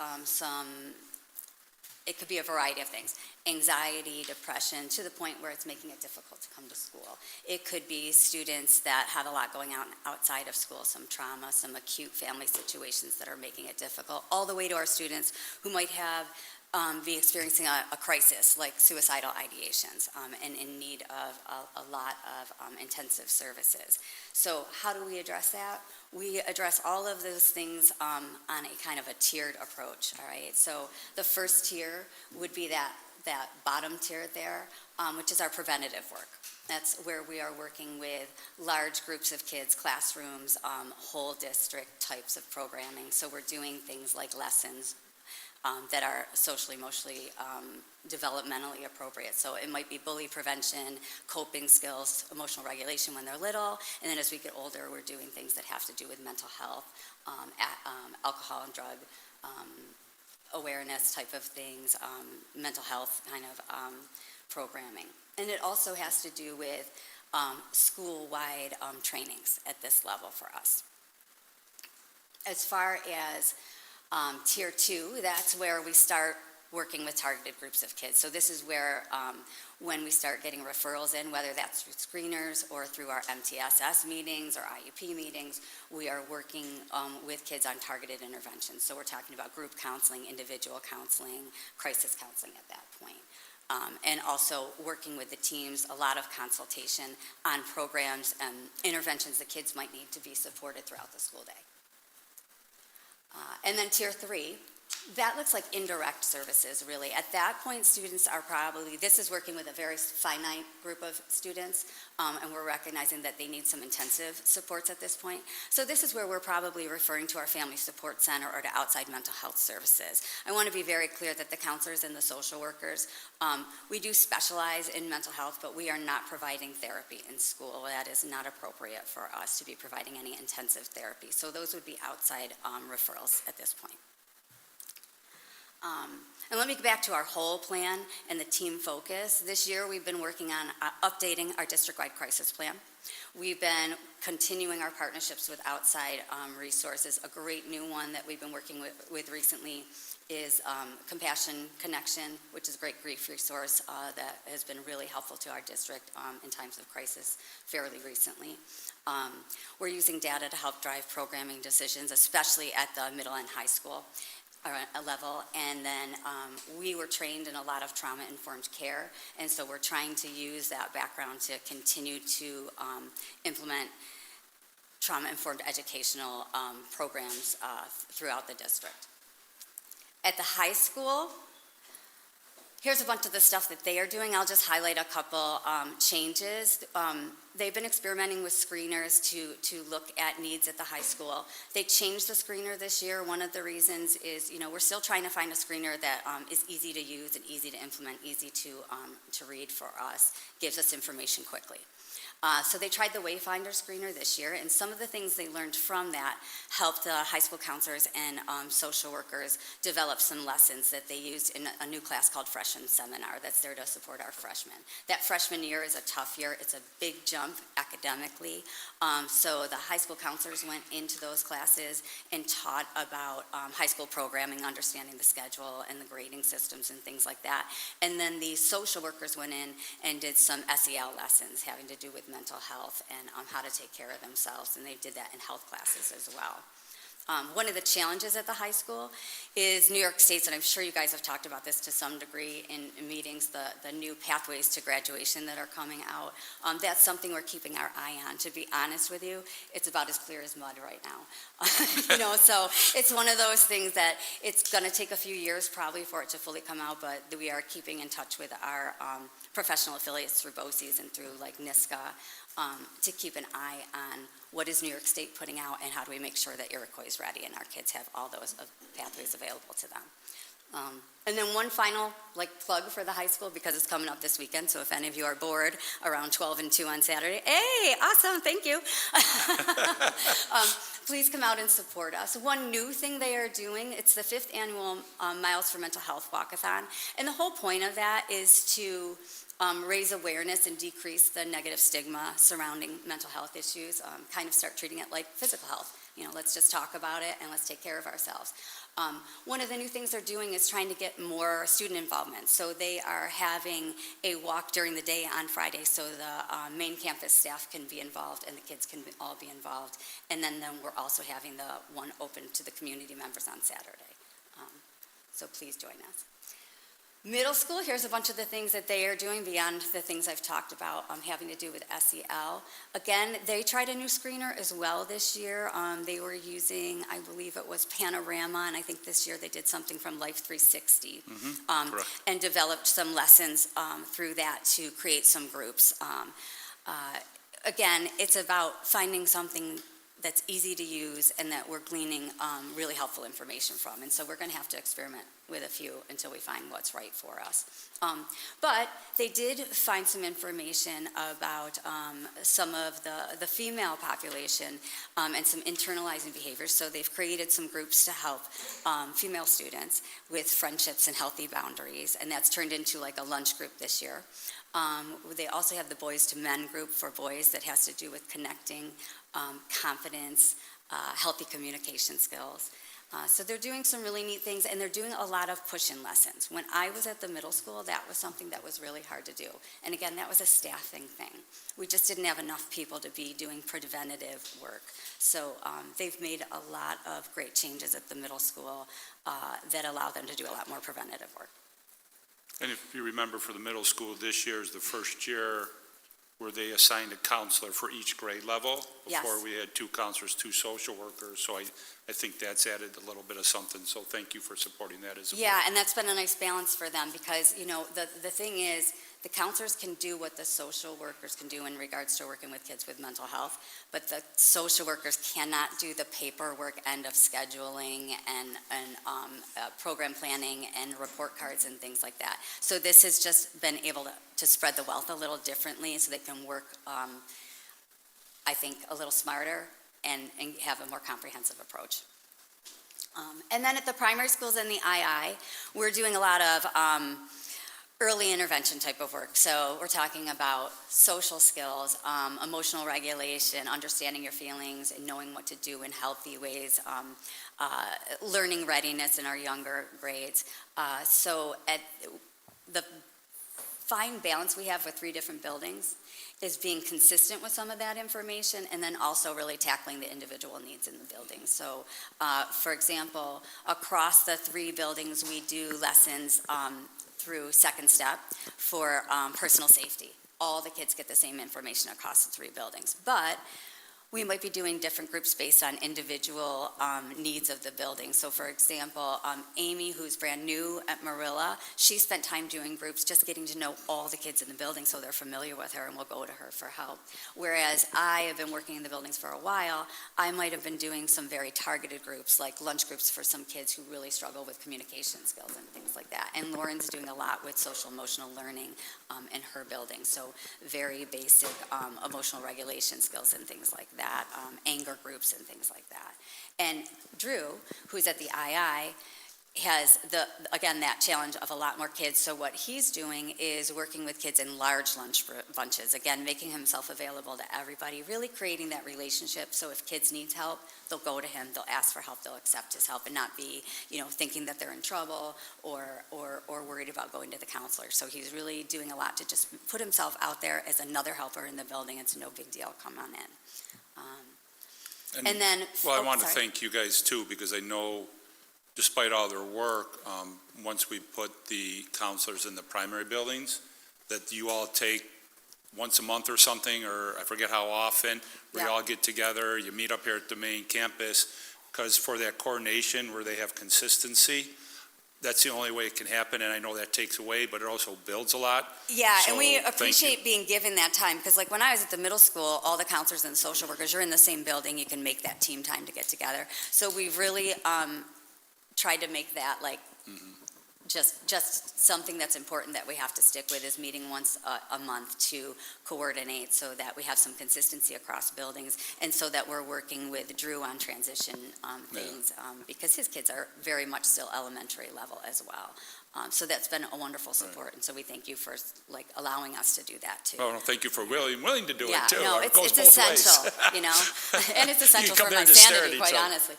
it could be a variety of things: anxiety, depression, to the point where it's making it difficult to come to school. It could be students that have a lot going on outside of school, some trauma, some acute family situations that are making it difficult, all the way to our students who might have be experiencing a crisis like suicidal ideations and in need of a lot of intensive services. So how do we address that? We address all of those things on a kind of a tiered approach, all right? So the first tier would be that bottom tier there, which is our preventative work. That's where we are working with large groups of kids, classrooms, whole district types of programming. So we're doing things like lessons that are socially, emotionally, developmentally appropriate. So it might be bully prevention, coping skills, emotional regulation when they're little, and then as we get older, we're doing things that have to do with mental health, alcohol and drug awareness type of things, mental health kind of programming. And it also has to do with school-wide trainings at this level for us. As far as Tier 2, that's where we start working with targeted groups of kids. So this is where when we start getting referrals in, whether that's through screeners or through our MTSS meetings or IUP meetings, we are working with kids on targeted interventions. So we're talking about group counseling, individual counseling, crisis counseling at that point. And also working with the teams, a lot of consultation on programs and interventions that kids might need to be supported throughout the school day. And then tier 3, that looks like indirect services, really. At that point, students are probably, this is working with a very finite group of students, and we're recognizing that they need some intensive supports at this point. So this is where we're probably referring to our family support center or to outside mental health services. I want to be very clear that the counselors and the social workers, we do specialize in mental health, but we are not providing therapy in school. That is not appropriate for us to be providing any intensive therapy. So those would be outside referrals at this point. And let me get back to our whole plan and the team focus. This year, we've been working on updating our district-wide crisis plan. We've been continuing our partnerships with outside resources. A great new one that we've been working with recently is Compassion Connection, which is a great grief resource that has been really helpful to our district in times of crisis fairly recently. We're using data to help drive programming decisions, especially at the middle and high school level, and then we were trained in a lot of trauma-informed care, and so we're trying to use that background to continue to implement trauma-informed educational programs throughout the district. At the high school, here's a bunch of the stuff that they are doing. I'll just highlight a couple changes. They've been experimenting with screeners to look at needs at the high school. They changed the screener this year. One of the reasons is, we're still trying to find a screener that is easy to use and easy to implement, easy to read for us, gives us information quickly. So they tried the Wayfinder screener this year, and some of the things they learned from that helped the high school counselors and social workers develop some lessons that they used in a new class called Freshman Seminar that's there to support our freshmen. That freshman year is a tough year. It's a big jump academically. So the high school counselors went into those classes and taught about high school programming, understanding the schedule and the grading systems and things like that. And then the social workers went in and did some SEL lessons having to do with mental health and how to take care of themselves, and they did that in health classes as well. One of the challenges at the high school is New York State's, and I'm sure you guys have talked about this to some degree in meetings, the new pathways to graduation that are coming out. That's something we're keeping our eye on. To be honest with you, it's about as clear as mud right now. So it's one of those things that it's going to take a few years probably for it to fully come out, but we are keeping in touch with our professional affiliates through BOCES and through like NISCA to keep an eye on what is New York State putting out and how do we make sure that Iroquois is ready and our kids have all those pathways available to them. And then one final plug for the high school, because it's coming up this weekend, so if any of you are bored around 12 and 2 on Saturday, hey, awesome, thank you. Please come out and support us. One new thing they are doing, it's the 5th annual Miles for Mental Health Walkathon, and the whole point of that is to raise awareness and decrease the negative stigma surrounding mental health issues, kind of start treating it like physical health. Let's just talk about it and let's take care of ourselves. One of the new things they're doing is trying to get more student involvement. So they are having a walk during the day on Friday so the main campus staff can be involved and the kids can all be involved. And then we're also having the one open to the community members on Saturday. So please join us. Middle school, here's a bunch of the things that they are doing beyond the things I've talked about having to do with SEL. Again, they tried a new screener as well this year. They were using, I believe it was Panorama, and I think this year they did something from Life 360 and developed some lessons through that to create some groups. Again, it's about finding something that's easy to use and that we're gleaning really helpful information from. And so we're going to have to experiment with a few until we find what's right for us. But they did find some information about some of the female population and some internalizing behaviors. So they've created some groups to help female students with friendships and healthy boundaries. And that's turned into like a lunch group this year. They also have the Boys to Men group for boys that has to do with connecting, confidence, healthy communication skills. So they're doing some really neat things, and they're doing a lot of push-in lessons. When I was at the middle school, that was something that was really hard to do. And again, that was a staffing thing. We just didn't have enough people to be doing preventative work. So they've made a lot of great changes at the middle school that allow them to do a lot more preventative work. And if you remember, for the middle school, this year is the first year where they assigned a counselor for each grade level. Yes. Before we had 2 counselors, 2 social workers. So I I think that's added a little bit of something, so thank you for supporting that as a board. Yeah, and that's been a nice balance for them because, the thing is, the counselors can do what the social workers can do in regards to working with kids with mental health, but the social workers cannot do the paperwork end of scheduling and program planning and report cards and things like that. So this has just been able to spread the wealth a little differently so they can work, I think, a little smarter and have a more comprehensive approach. And then at the primary schools and the II, we're doing a lot of early intervention type of work. So we're talking about social skills, emotional regulation, understanding your feelings and knowing what to do in healthy ways, learning readiness in our younger grades. So at the fine balance we have with 3 different buildings is being consistent with some of that information and then also really tackling the individual needs in the building. So, for example, across the 3 buildings, we do lessons through Second Step for personal safety. All the kids get the same information across the 3 buildings, but we might be doing different groups based on individual needs of the building. So for example, Amy, who's brand new at Marilla, she spent time doing groups just getting to know all the kids in the building so they're familiar with her and will go to her for help. Whereas I have been working in the buildings for a while, I might have been doing some very targeted groups, like lunch groups for some kids who really struggle with communication skills and things like that. And Lauren's doing a lot with social emotional learning in her building. So very basic emotional regulation skills and things like that. Anger groups and things like that. And Drew, who's at the II, has again that challenge of a lot more kids. So what he's doing is working with kids in large lunch bunches, again making himself available to everybody, really creating that relationship. So if kids need help, they'll go to him, they'll ask for help, they'll accept his help and not be thinking that they're in trouble or worried about going to the counselor. So he's really doing a lot to just put himself out there as another helper in the building. It's no big deal, come on in. And then, well, I want to thank you guys too, because I know despite all their work, once we put the counselors in the primary buildings, that you all take once a month or something, or I forget how often, where you all get together, you meet up here at the main campus, because for that coordination where they have consistency, that's the only way it can happen, and I know that takes away, but it also builds a lot. Yeah, So, and we thank appreciate you. being given that time, because like when I was at the middle school, all the counselors and the social workers, you're in the same building, you can make that team time to get together. So we've really tried to make that like just something that's important that we have to stick with, is meeting once a month to coordinate so that we have some consistency across buildings, and so that we're working with Drew on transition things, because his kids are very much still elementary level as well. So that's been a wonderful support, and so we thank you for like allowing us to do that too. Oh, no, thank you for willing to do Yeah, it too. no, It goes it's both ways. essential, and it's essential come for there my and just stare at sanity, each quite other. honestly.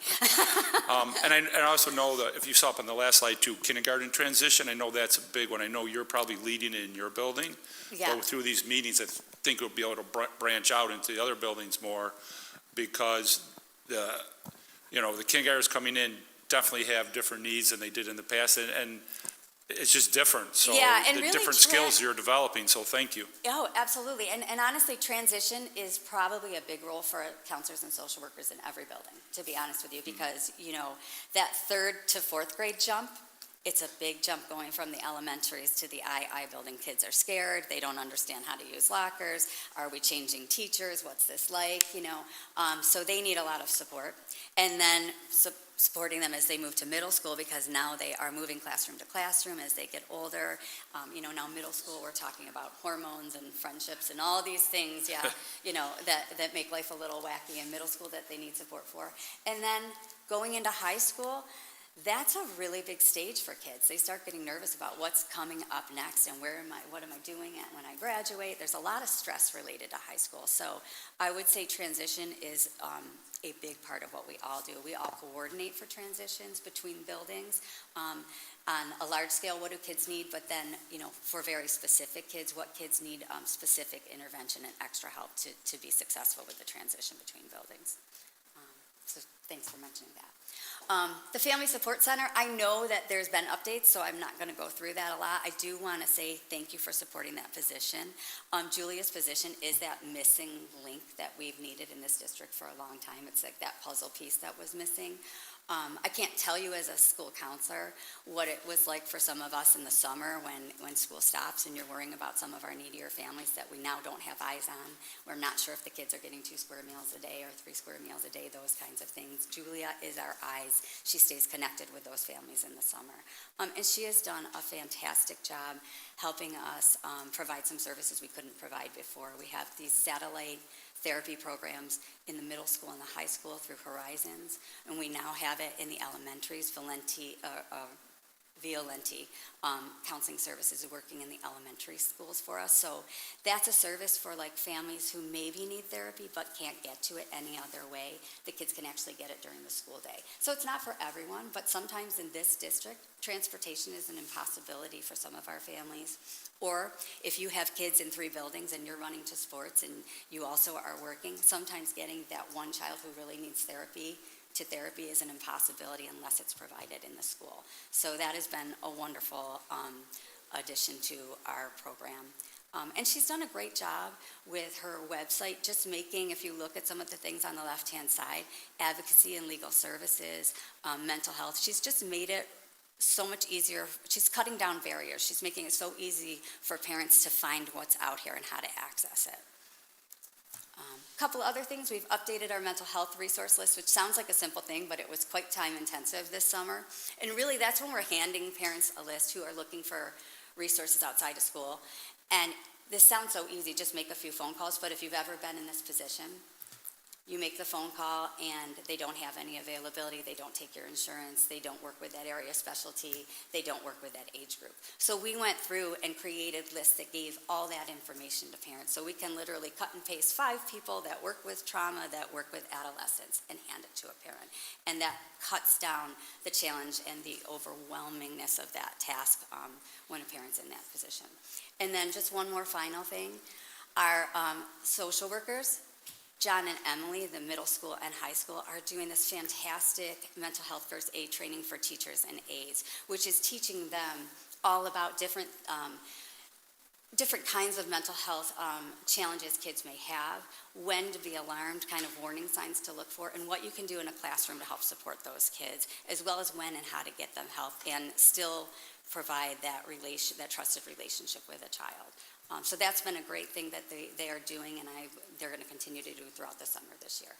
And I also know that if you saw up on the last slide too, kindergarten transition, I know that's a big one. I know you're probably leading it in your building. Yeah. But through these meetings, I think we'll be able to branch out into the other buildings more, because the kindergartners coming in definitely have different needs than they did in the past, and it's just different. So Yeah, and the really different skills you're developing, so thank you. Oh, absolutely. And honestly, transition is probably a big role for counselors and social workers in every building, to be honest with you, because, that 3rd to 4th grade jump, it's a big jump going from the elementaries to the II building. Kids are scared. They don't understand how to use lockers. Are we changing teachers? What's this like? So they need a lot of support. And then supporting them as they move to middle school, because now they are moving classroom to classroom as they get older. Now middle school, we're talking about hormones and friendships and all these things, that make life a little wacky in middle school that they need support for. And then going into high school, that's a really big stage for kids. They start getting nervous about what's coming up next and what am I doing when I graduate. There's a lot of stress related to high school. So I would say transition is a big part of what we all do. We all coordinate for transitions between buildings. On a large scale, what do kids need? But then, for very specific kids, what kids need specific intervention and extra help to be successful with the transition between buildings. So thanks for mentioning that. The Family Support Center, I know that there's been updates, so I'm not going to go through that a lot. I do want to say thank you for supporting that position. Julia's position is that missing link that we've needed in this district for a long time. It's like that puzzle piece that was missing. I can't tell you as a school counselor what it was like for some of us in the summer when school stops and you're worrying about some of our needier families that we now don't have eyes on. We're not sure if the kids are getting 2 square meals a day or 3 square meals a day, those kinds of things. Julia is our eyes. She stays connected with those families in the summer. And she has done a fantastic job helping us provide some services we couldn't provide before. We have these satellite therapy programs in the middle school and the high school through Horizons, and we now have it in the elementaries. Violenti counseling services are working in the elementary schools for us. So that's a service for like families who maybe need therapy but can't get to it any other way. The kids can actually get it during the school day. So it's not for everyone, but sometimes in this district, transportation is an impossibility for some of our families. Or if you have kids in 3 buildings and you're running to sports and you also are working, sometimes getting that one child who really needs therapy to therapy is an impossibility unless it's provided in the school. So that has been a wonderful addition to our program. And she's done a great job with her website, just making, if you look at some of the things on the left-hand side, advocacy and legal services, mental health, she's just made it so much easier. She's cutting down barriers. She's making it so easy for parents to find what's out here and how to access it. A couple other things, we've updated our mental health resource list, which sounds like a simple thing, but it was quite time intensive this summer. And really that's when we're handing parents a list who are looking for resources outside of school. And this sounds so easy, just make a few phone calls, but if you've ever been in this position, you make the phone call and they don't have any availability, they don't take your insurance, they don't work with that area specialty, they don't work with that age group. So we went through and created lists that gave all that information to parents. So we can literally cut and paste 5 people that work with trauma, that work with adolescents, and hand it to a parent. And that cuts down the challenge and the overwhelmingness of that task when a parent's in that position. And then just one more final thing, our social workers, John and Emily, the middle school and high school, are doing this fantastic mental health first aid training for teachers and aides, which is teaching them all about different kinds of mental health challenges kids may have, when to be alarmed, kind of warning signs to look for, and what you can do in a classroom to help support those kids, as well as when and how to get them help and still provide that trusted relationship with a child. So that's been a great thing that they are doing, and they're going to continue to do throughout the summer this year.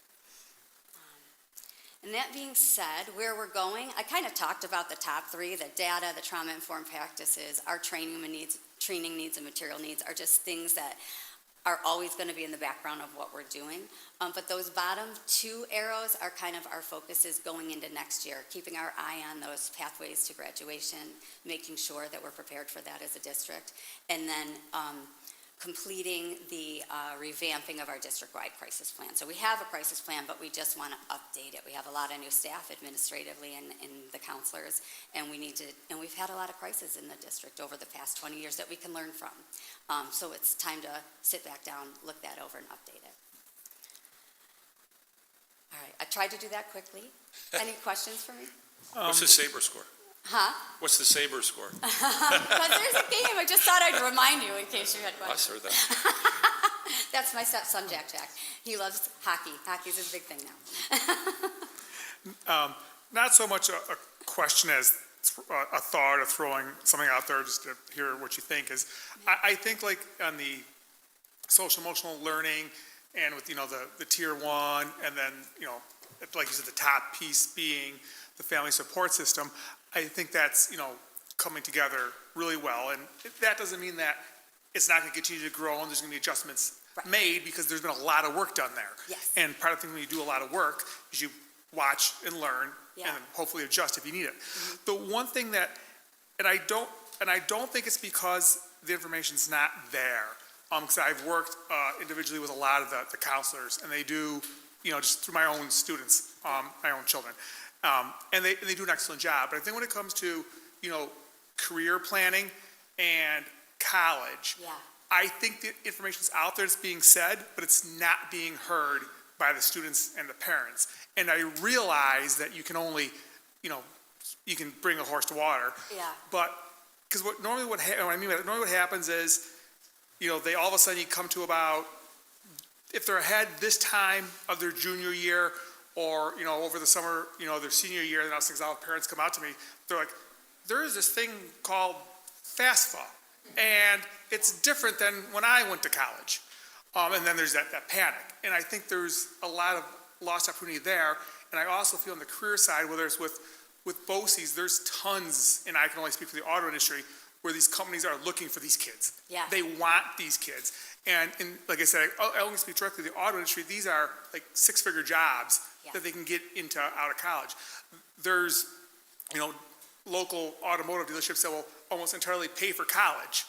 And that being said, where we're going, I kind of talked about the top 3, the data, the trauma-informed practices, our training needs and material needs are just things that are always going to be in the background of what we're doing. But those bottom 2 arrows are kind of our focuses going into next year, keeping our eye on those pathways to graduation, making sure that we're prepared for that as a district, and then completing the revamping of our district-wide crisis plan. So we have a crisis plan, but we just want to update it. We have a lot of new staff administratively and the counselors, and we've had a lot of crises in the district over the past 20 years that we can learn from. So it's time to sit back down, look that over, and update it. All right, I tried to do that quickly. Any questions for me? What's the Sabre score? Huh? What's the Sabre score? Because there's a game. I just thought I'd remind you in case you had I questions. heard that. That's my stepson, Jack. He loves hockey. Hockey's his big thing now. Not so much a question as a thought or throwing something out there just to hear what you think is, I think like on the social emotional learning and with, the tier 1 and then, like you said, the top piece being the family support system, I think that's, coming together really well. And that doesn't mean that it's not going to continue to grow and there's going to be adjustments made because there's been a lot of work done there. Yes. And part of the thing when you do a lot of work is you watch and learn and then hopefully adjust if you need it. Mm-hmm. The one thing that, and I don't think it's because the information's not there, because I've worked individually with a lot of the counselors, and they do, just through my own students, my own children, and they do an excellent job. But I think when it comes to, career planning and college, I think the information's out there, it's being said, but it's not being heard by the students and the parents. And I realize that you can only, you can bring a horse to water. Yeah. But, because normally what happens is, they all of a sudden you come to about, if they're ahead this time of their junior year, or, over the summer, their senior year, then I'll have parents come out to me, they're like, there is this thing called FAFSA, and it's different than when I went to college. And then there's that panic. And I think there's a lot of lost opportunity there. And I also feel on the career side, whether it's with BOCES, there's tons, and I can only speak for the auto industry, where these companies are looking for these kids. Yeah. They want these kids. And like I said, I only speak directly to the auto industry. These are like six-figure jobs that they can get out of college. There's, local automotive dealerships that will almost entirely pay for college.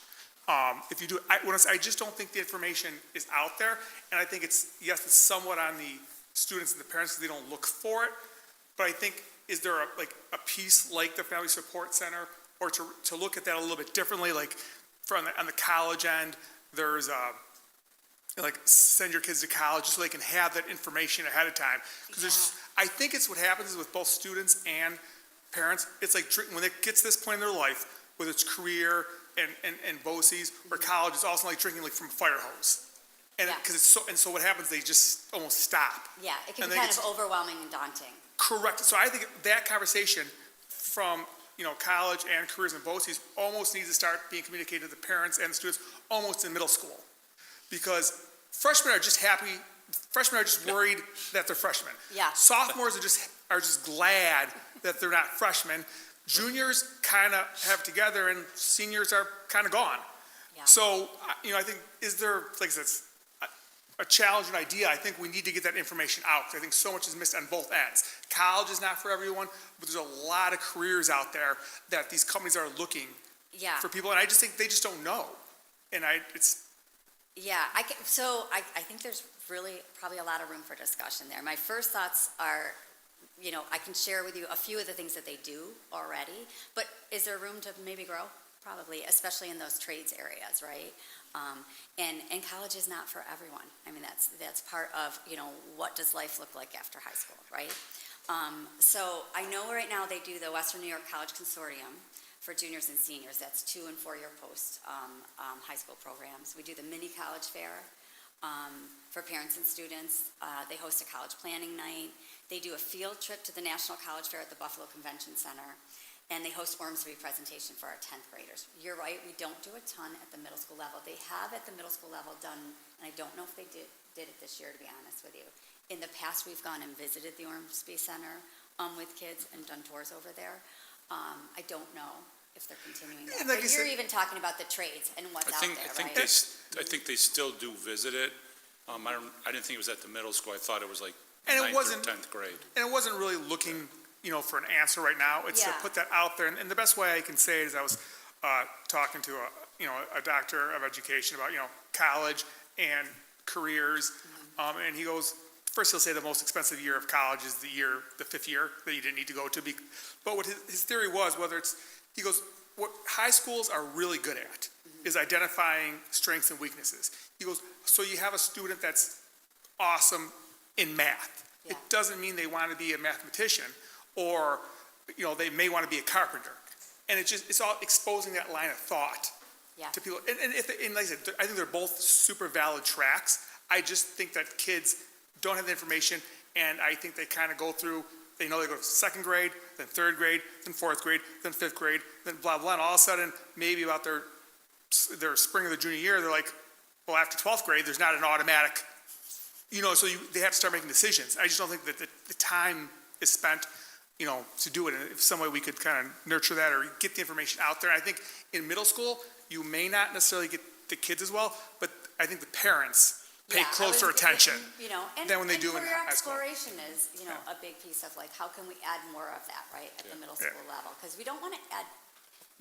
If you do, I just don't think the information is out there. And I think it's somewhat on the students and the parents because they don't look for it. But I think, is there a piece like the Family Support Center, or to look at that a little bit differently, like on the college end, there's send your kids to college just so they can have that information ahead of time. Because I think it's what happens is with both students and parents, it's like when it gets to this point in their life, whether it's career and BOCES or college, it's also like drinking from a fire hose. And because so what happens, they just almost stop. Yeah, it can be kind of overwhelming and daunting. Correct. So I think that conversation from college and careers and BOCES almost needs to start being communicated to the parents and the students almost in middle school, because freshmen are just happy. Freshmen are just worried that they're freshmen. Yeah. Sophomores are just glad that they're not freshmen. Juniors kind of have it together, and seniors are kind of gone. Yeah. So I think, is there, like I said, a challenging idea? I think we need to get that information out, because I think so much is missed on both ends. College is not for everyone, but there's a lot of careers out there that these companies are looking for people, and I just think they just don't know. And I think there's really probably a lot of room for discussion there. My first thoughts are, I can share with you a few of the things that they do already, but is there room to maybe grow? Probably, especially in those trades areas, right? And college is not for everyone. I mean, that's part of, what does life look like after high school, right? So I know right now they do the Western New York College Consortium for juniors and seniors. That's 2- and 4-year post high school programs. We do the mini college fair for parents and students. They host a college planning night. They do a field trip to the National College Fair at the Buffalo Convention Center. And they host Ormsby presentation for our 10th graders. You're right, we don't do a ton at the middle school level. They have at the middle school level done, and I don't know if they did it this year, to be honest with you. In the past, we've gone and visited the Ormsby Center with kids and done tours over there. I don't know if they're continuing that. But you're even talking about the trades and what's out there, right? I think they still do visit it. I didn't think it was at the middle school. I thought it was like And 9th or 10th grade. And it wasn't really looking, for an answer right now. It's to put that out there. And the best way I can say it is I was talking to a doctor of education about, college and careers. And he goes, first he'll say the most expensive year of college is the 5th year that you didn't need to go to. But what his theory was, he goes, what high schools are really good at is identifying strengths and weaknesses. He goes, so you have a student that's awesome in math. Yeah. It doesn't mean they want to be a mathematician, or, they may want to be a carpenter. And it's all exposing that line of thought to people. And like I said, I think they're both super valid tracks. I just think that kids don't have the information, and I think they kind of go through, they know they go to 2nd grade, then 3rd grade, then 4th grade, then 5th grade, then blah, blah, and all of a sudden, maybe about their spring of the junior year, they're like, well, after 12th grade, there's not an automatic, so they have to start making decisions. I just don't think that the time is spent, to do it. And if some way we could kind of nurture that or get the information out there. I think in middle school, you may not necessarily get the kids as well, but I think the parents pay closer attention than when they do in high school. Career exploration is, a big piece of how can we add more of that, right, at the middle school level? Because we don't want to add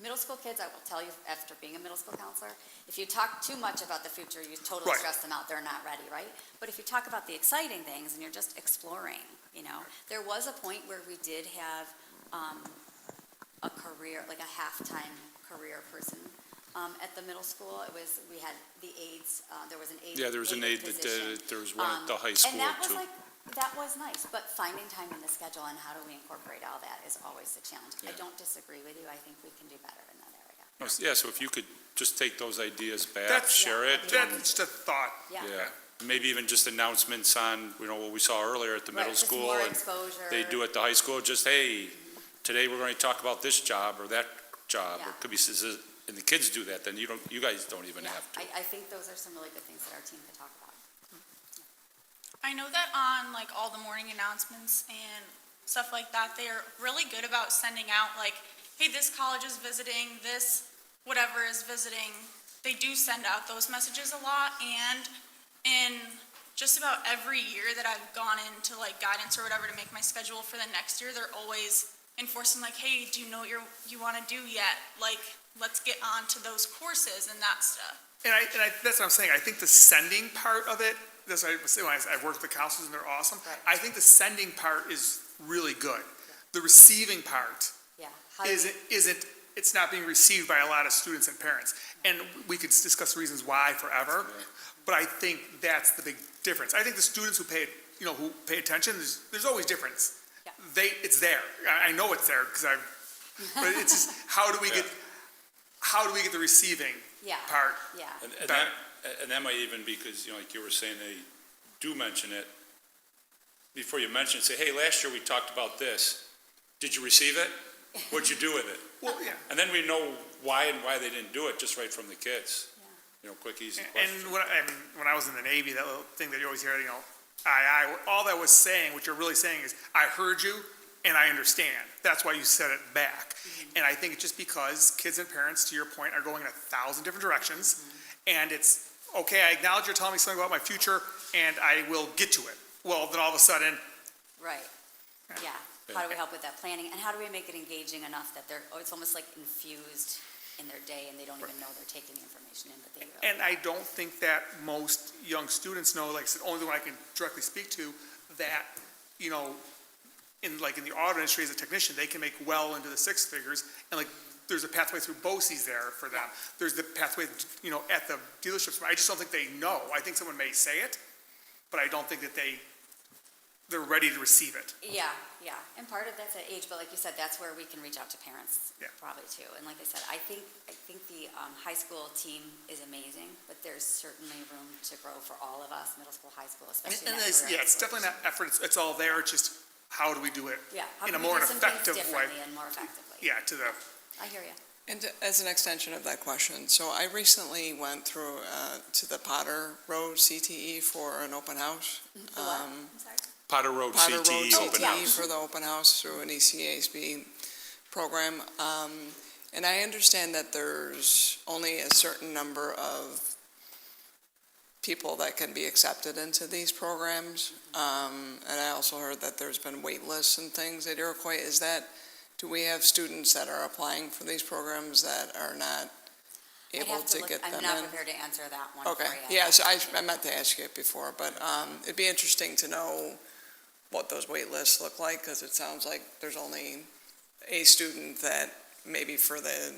middle school kids. I will tell you, after being a middle school counselor, if you talk too much about the future, you totally stress them out. They're not ready, right? But if you talk about the exciting things and you're just exploring, there was a point where we did have a career, like a half-time career person At the middle school, we had the aides, there was an aide. Yeah, there was an aide that did position. it. There was one at the high school And that was too. that was nice, but finding time in the schedule and how do we incorporate all that is always the challenge. I Yeah. don't disagree with you. I think we can do better in that area. Yeah, so if you could just take those ideas back, That's- share it. That's just a thought. Yeah, maybe even just announcements on, what we saw earlier at the middle Right, just school. more And exposure. they do at the high school, just, hey, today we're going to talk about this job or that job. Yeah. It could be, and the kids do that, then you guys don't even Yeah, have to. I think those are some really good things that our team could talk about. I know that on like all the morning announcements and stuff like that, they are really good about sending out like, hey, this college is visiting, this whatever is visiting. They do send out those messages a lot, and in just about every year that I've gone into like guidance or whatever to make my schedule for the next year, they're always enforcing like, hey, do you know what you want to do yet? Like, let's get on to those courses and that stuff. And that's what I'm saying. I think the sending part of it, that's what I was saying, when I've worked with the counselors and they're awesome. Right. I think the sending part is really good. The receiving part Yeah. How do we- isn't, it's not being received by a lot of students and parents. And we could discuss reasons why forever, but I think that's the big difference. I think the students who pay attention, there's always difference. Yeah. It's there. I know it's there because but it's just, how do we get the receiving Yeah. part? Yeah. And that might even be because, like you were saying, they do mention it. Before you mention it, say, hey, last year we talked about this. Did you receive it? What'd you do with it? Well, yeah. And then we know why they didn't do it, just right from the kids. Quick, easy question. And when I was in the Navy, that little thing that you always hear, all that was saying, what you're really saying is, I heard you and I understand. That's why you said it back. And I think it's just because kids and parents, to your point, are going in 1,000 different directions. And it's, okay, I acknowledge you're telling me something about my future and I will get to it. Well, then all of a sudden, Right. Yeah. How do we help with that planning? And how do we make it engaging enough that it's almost like infused in their day and they don't even know they're taking the information in, but they really. and I don't think that most young students know, like I said, only the one I can directly speak to, that, in the auto industry as a technician, they can make well into the six figures, and there's a pathway through BOCES there for them. There's the pathway, at the dealerships, but I just don't think they know. I think someone may say it, but I don't think that they're ready to receive it. Yeah. And part of that's at age, but like you said, that's where we can reach out to parents probably too. And like I said, I think the high school team is amazing, but there's certainly room to grow for all of us, middle school, high school, especially. And it's definitely not effort. It's all there. It's just, how do we do it how in a can we more do some things effective way? differently and more effectively? Yeah, I hear you. And as an extension of that question, so I recently went through to the Potter Road CTE for an open house. The what? I'm sorry. Potter Road Potter Road CTE open CTE house. for the open house through an ECASB program. And I understand that there's only a certain number of people that can be accepted into these programs. And I also heard that there's been wait lists and things at Iroquois. Do we have students that are applying for these programs that are not able to get them in? I'm not prepared to answer that one for you. Okay, yeah, so I meant to ask you it before, but it'd be interesting to know what those wait lists look like, because it sounds like there's only a student that maybe for the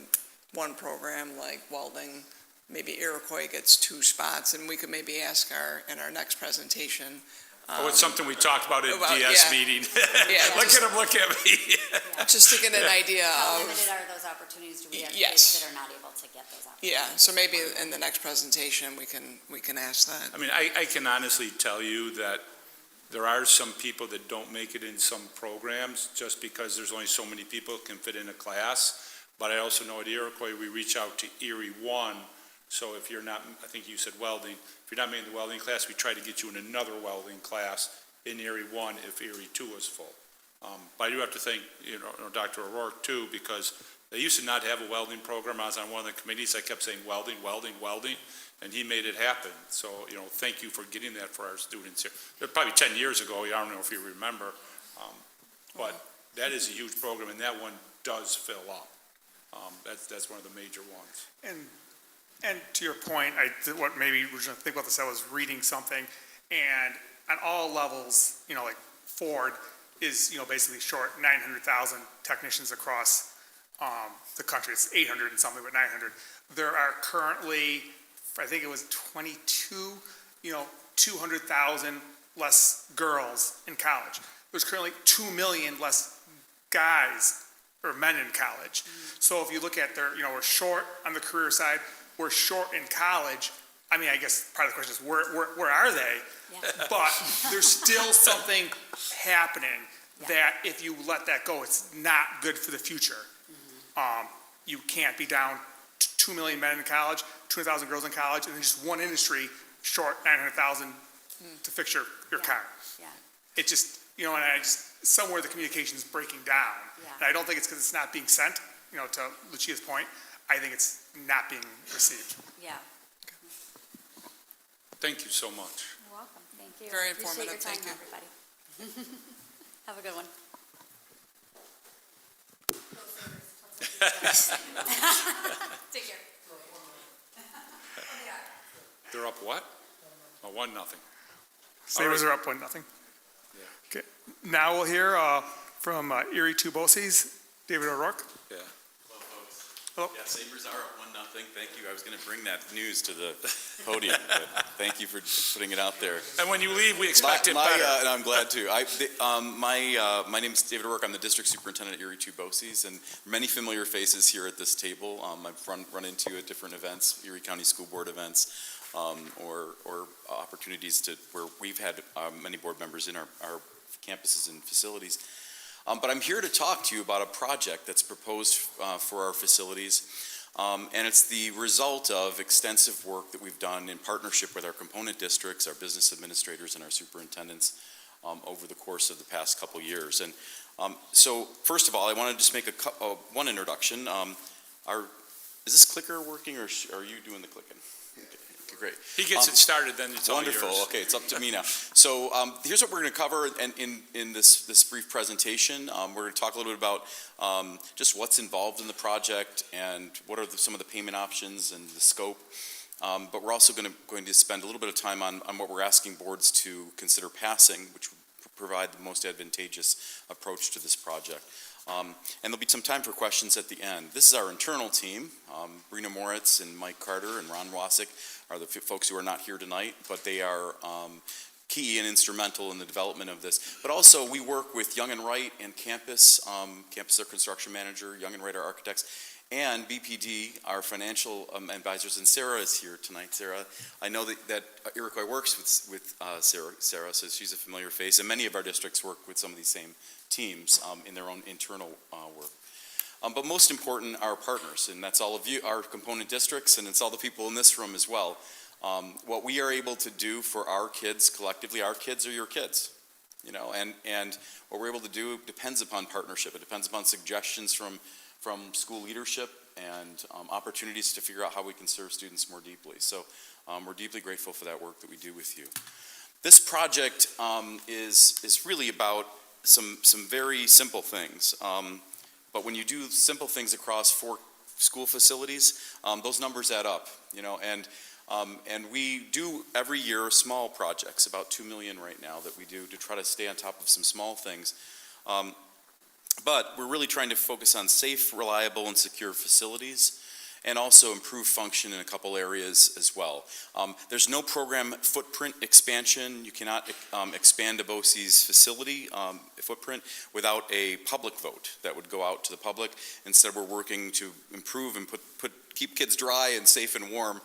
one program like welding, maybe Iroquois gets 2 spots, and we could maybe ask in our next presentation. It's something we talked about at DS meeting. Look at me. Just to get an idea How of. limited are those opportunities? Do we have Yes. kids that are not able to get those opportunities? Yeah, so maybe in the next presentation, we can ask that. I mean, I can honestly tell you that there are some people that don't make it in some programs just because there's only so many people can fit in a class. But I also know at Iroquois, we reach out to Erie 1. So if you're not, I think you said welding, if you're not making the welding class, we try to get you in another welding class in Erie 1 if Erie 2 is full. But I do have to thank, Dr. O'Rourke too, because they used to not have a welding program. I was on one of the committees. I kept saying welding, and he made it happen. So, thank you for getting that for our students here. Probably 10 years ago, I don't know if you remember, but that is a huge program, and that one does fill up. That's one of the major ones. And to your point, what maybe we're going to think about this, I was reading something, and on all levels, like Ford is, basically short 900,000 technicians across the country, it's 800 and something, but 900. There are currently, I think it was 22, 200,000 less girls in college. There's currently 2 million less guys or men in college. So if you look at we're short on the career side, we're short in college. I mean, I guess part of the question is where are they? Yeah. But there's still something happening that if you let that go, it's not good for the future. You can't be down 2 million men in college, 200,000 girls in college, and then just one industry short 900,000 to fix your car. Yeah. It just, somewhere the communication's breaking down. Yeah. And I don't think it's because it's not being sent, to Lucia's point. I think it's not being received. Yeah. Thank you so much. You're welcome. Thank you. Very Appreciate your informative. time, Thank you. everybody. Have a good one. Take care. They're up what? Oh, 1-0. Sabres are up 1-0. Yeah. Okay. Now we'll hear from Erie 2 BOCES, David O'Rourke. Yeah. Hello, folks. Hello. Yeah, Sabres are up 1-0. Thank you. I was going to bring that news to the podium, but thank you for putting it out there. And when you leave, we expect it better. And I'm glad to. My name is David O'Rourke. I'm the district superintendent at Erie 2 BOCES, and many familiar faces here at this table. I've run into at different events, Erie County School Board events, or opportunities where we've had many board members in our campuses and facilities. But I'm here to talk to you about a project that's proposed for our facilities. And it's the result of extensive work that we've done in partnership with our component districts, our business administrators, and our superintendents over the course of the past couple years. And so, first of all, I want to just make one introduction. Is this clicker working, or are you doing the clicking? Okay, great. He gets it started, then it's all yours. Wonderful. Okay, it's up to me now. So here's what we're going to cover in this brief presentation. We're going to talk a little bit about just what's involved in the project and what are some of the payment options and the scope. But we're also going to spend a little bit of time on what we're asking boards to consider passing, which would provide the most advantageous approach to this project. And there'll be some time for questions at the end. This is our internal team. Brina Moritz and Mike Carter and Ron Wasik are the folks who are not here tonight, but they are key and instrumental in the development of this. But also we work with Young and Wright and Campus, Campus, their construction manager, Young and Wright, our architects, and BPD, our financial advisors, and Sarah is here tonight. Sarah, I know that Iroquois works with Sarah, so she's a familiar face, and many of our districts work with some of these same teams in their own internal work. But most important, our partners, and that's all of you, our component districts, and it's all the people in this room as well. What we are able to do for our kids collectively, our kids are your kids, and what we're able to do depends upon partnership. It depends upon suggestions from school leadership and opportunities to figure out how we can serve students more deeply. So we're deeply grateful for that work that we do with you. This project is really about some very simple things. But when you do simple things across 4 school facilities, those numbers add up, and we do every year small projects, about 2 million right now that we do to try to stay on top of some small things. But we're really trying to focus on safe, reliable, and secure facilities, and also improve function in a couple areas as well. There's no program footprint expansion. You cannot expand a BOCES facility footprint without a public vote that would go out to the public. Instead, we're working to improve and keep kids dry and safe and warm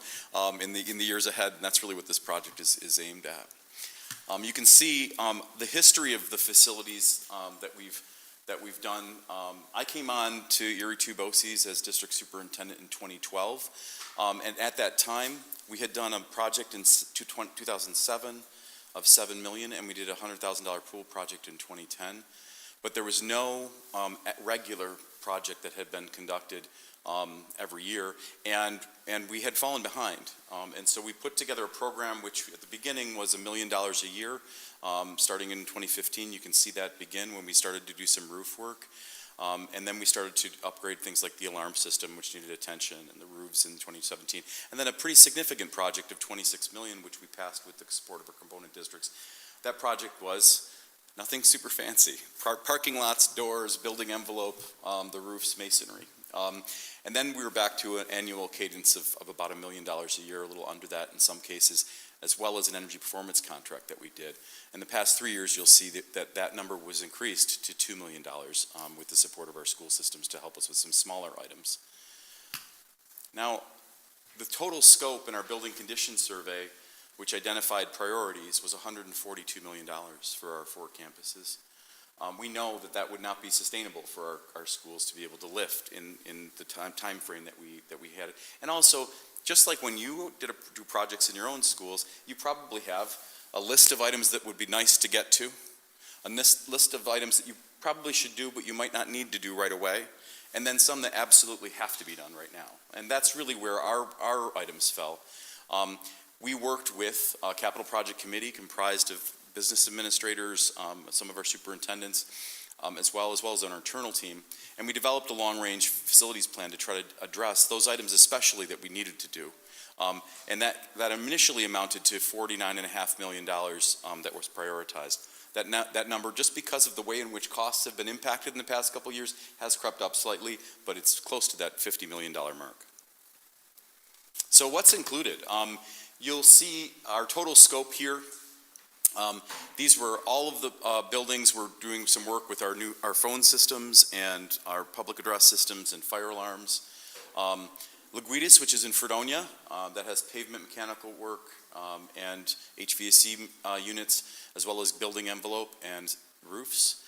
in the years ahead, and that's really what this project is aimed at. You can see the history of the facilities that we've done. I came on to Erie 2 BOCES as district superintendent in 2012, and at that time we had done a project in 2007 of $7 million, and we did a $100,000 pool project in 2010, but there was no regular project that had been conducted every year, and we had fallen behind, and so we put together a program which at the beginning was $1 million a year. Starting in 2015, you can see that begin when we started to do some roof work. And then we started to upgrade things like the alarm system, which needed attention, and the roofs in 2017. And then a pretty significant project of $26 million, which we passed with the support of our component districts. That project was nothing super fancy. Parking lots, doors, building envelope, the roofs, masonry. And then we were back to an annual cadence of about $1 million a year, a little under that in some cases, as well as an energy performance contract that we did. In the past 3 years, you'll see that number was increased to $2 million with the support of our school systems to help us with some smaller items. Now, the total scope in our building condition survey, which identified priorities, was $142 million for our 4 campuses. We know that would not be sustainable for our schools to be able to lift in the time frame that we had. And also, just like when you do projects in your own schools, you probably have a list of items that would be nice to get to, a list of items that you probably should do but you might not need to do right away, and then some that absolutely have to be done right now. And that's really where our items fell. We worked with a capital project committee comprised of business administrators, some of our superintendents, as well as our internal team, and we developed a long-range facilities plan to try to address those items especially that we needed to do. And that initially amounted to $49.5 million that was prioritized. That number, just because of the way in which costs have been impacted in the past couple of years, has crept up slightly, but it's close to that $50 million mark. So what's included? You'll see our total scope here. These were all of the buildings. We're doing some work with our phone systems and our public address systems and fire alarms. Laguitas, which is in Fredonia, that has pavement mechanical work and HVAC units, as well as building envelope and roofs.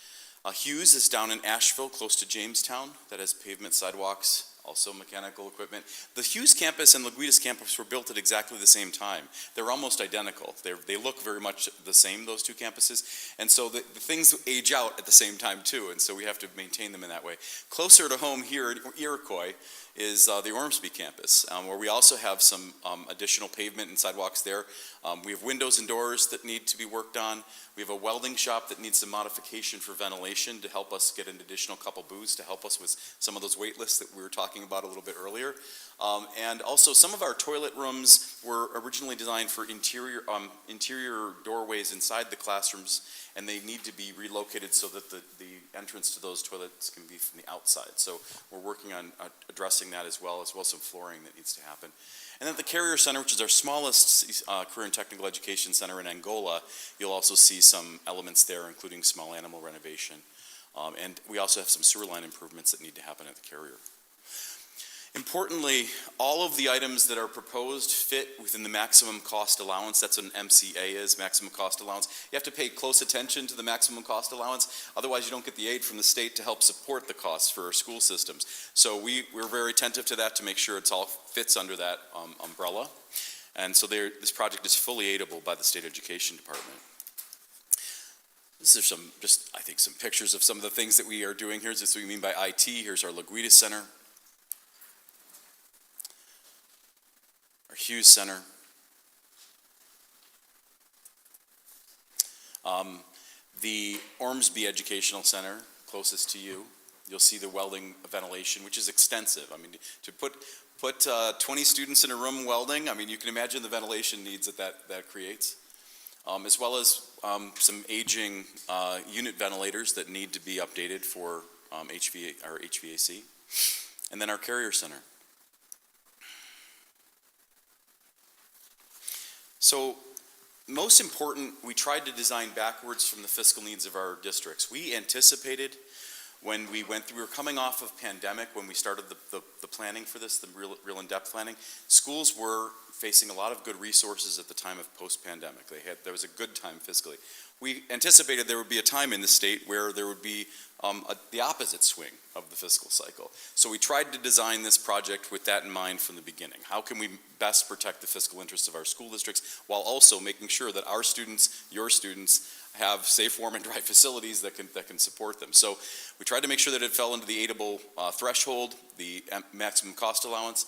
Hughes is down in Asheville, close to Jamestown, that has pavement, sidewalks, also mechanical equipment. The Hughes campus and Laguitas campus were built at exactly the same time. They're almost identical. They look very much the same, those two campuses. And so the things age out at the same time too, and so we have to maintain them in that way. Closer to home here in Iroquois is the Ormsby campus, where we also have some additional pavement and sidewalks there. We have windows and doors that need to be worked on. We have a welding shop that needs some modification for ventilation to help us get an additional couple booths to help us with some of those wait lists that we were talking about a little bit earlier. And also some of our toilet rooms were originally designed for interior doorways inside the classrooms, and they need to be relocated so that the entrance to those toilets can be from the outside. So we're working on addressing that as well some flooring that needs to happen. And then the Carrier Center, which is our smallest career and technical education center in Angola, you'll also see some elements there, including small animal renovation. And we also have some sewer line improvements that need to happen at the Carrier. Importantly, all of the items that are proposed fit within the maximum cost allowance. That's what an MCA is, maximum cost allowance. You have to pay close attention to the maximum cost allowance, otherwise you don't get the aid from the state to help support the costs for our school systems. So we're very attentive to that to make sure it all fits under that umbrella. And so this project is fully aidable by the State Education Department. These are I think some pictures of some of the things that we are doing here. This is what we mean by IT. Here's our Laguitas Center. Our Hughes Center. The Ormsby Educational Center, closest to you. You'll see the welding ventilation, which is extensive. I mean, to put 20 students in a room welding, I mean, you can imagine the ventilation needs that creates. As well as some aging unit ventilators that need to be updated for HVAC. And then our Carrier Center. So, most important, we tried to design backwards from the fiscal needs of our districts. We anticipated when we were coming off of pandemic, when we started the planning for this, the real in-depth planning, schools were facing a lot of good resources at the time of post-pandemic. There was a good time fiscally. We anticipated there would be a time in the state where there would be the opposite swing of the fiscal cycle. So we tried to design this project with that in mind from the beginning. How can we best protect the fiscal interests of our school districts while also making sure that our students, your students, have safe, warm, and dry facilities that can support them. So we tried to make sure that it fell into the aidable threshold, the maximum cost allowance,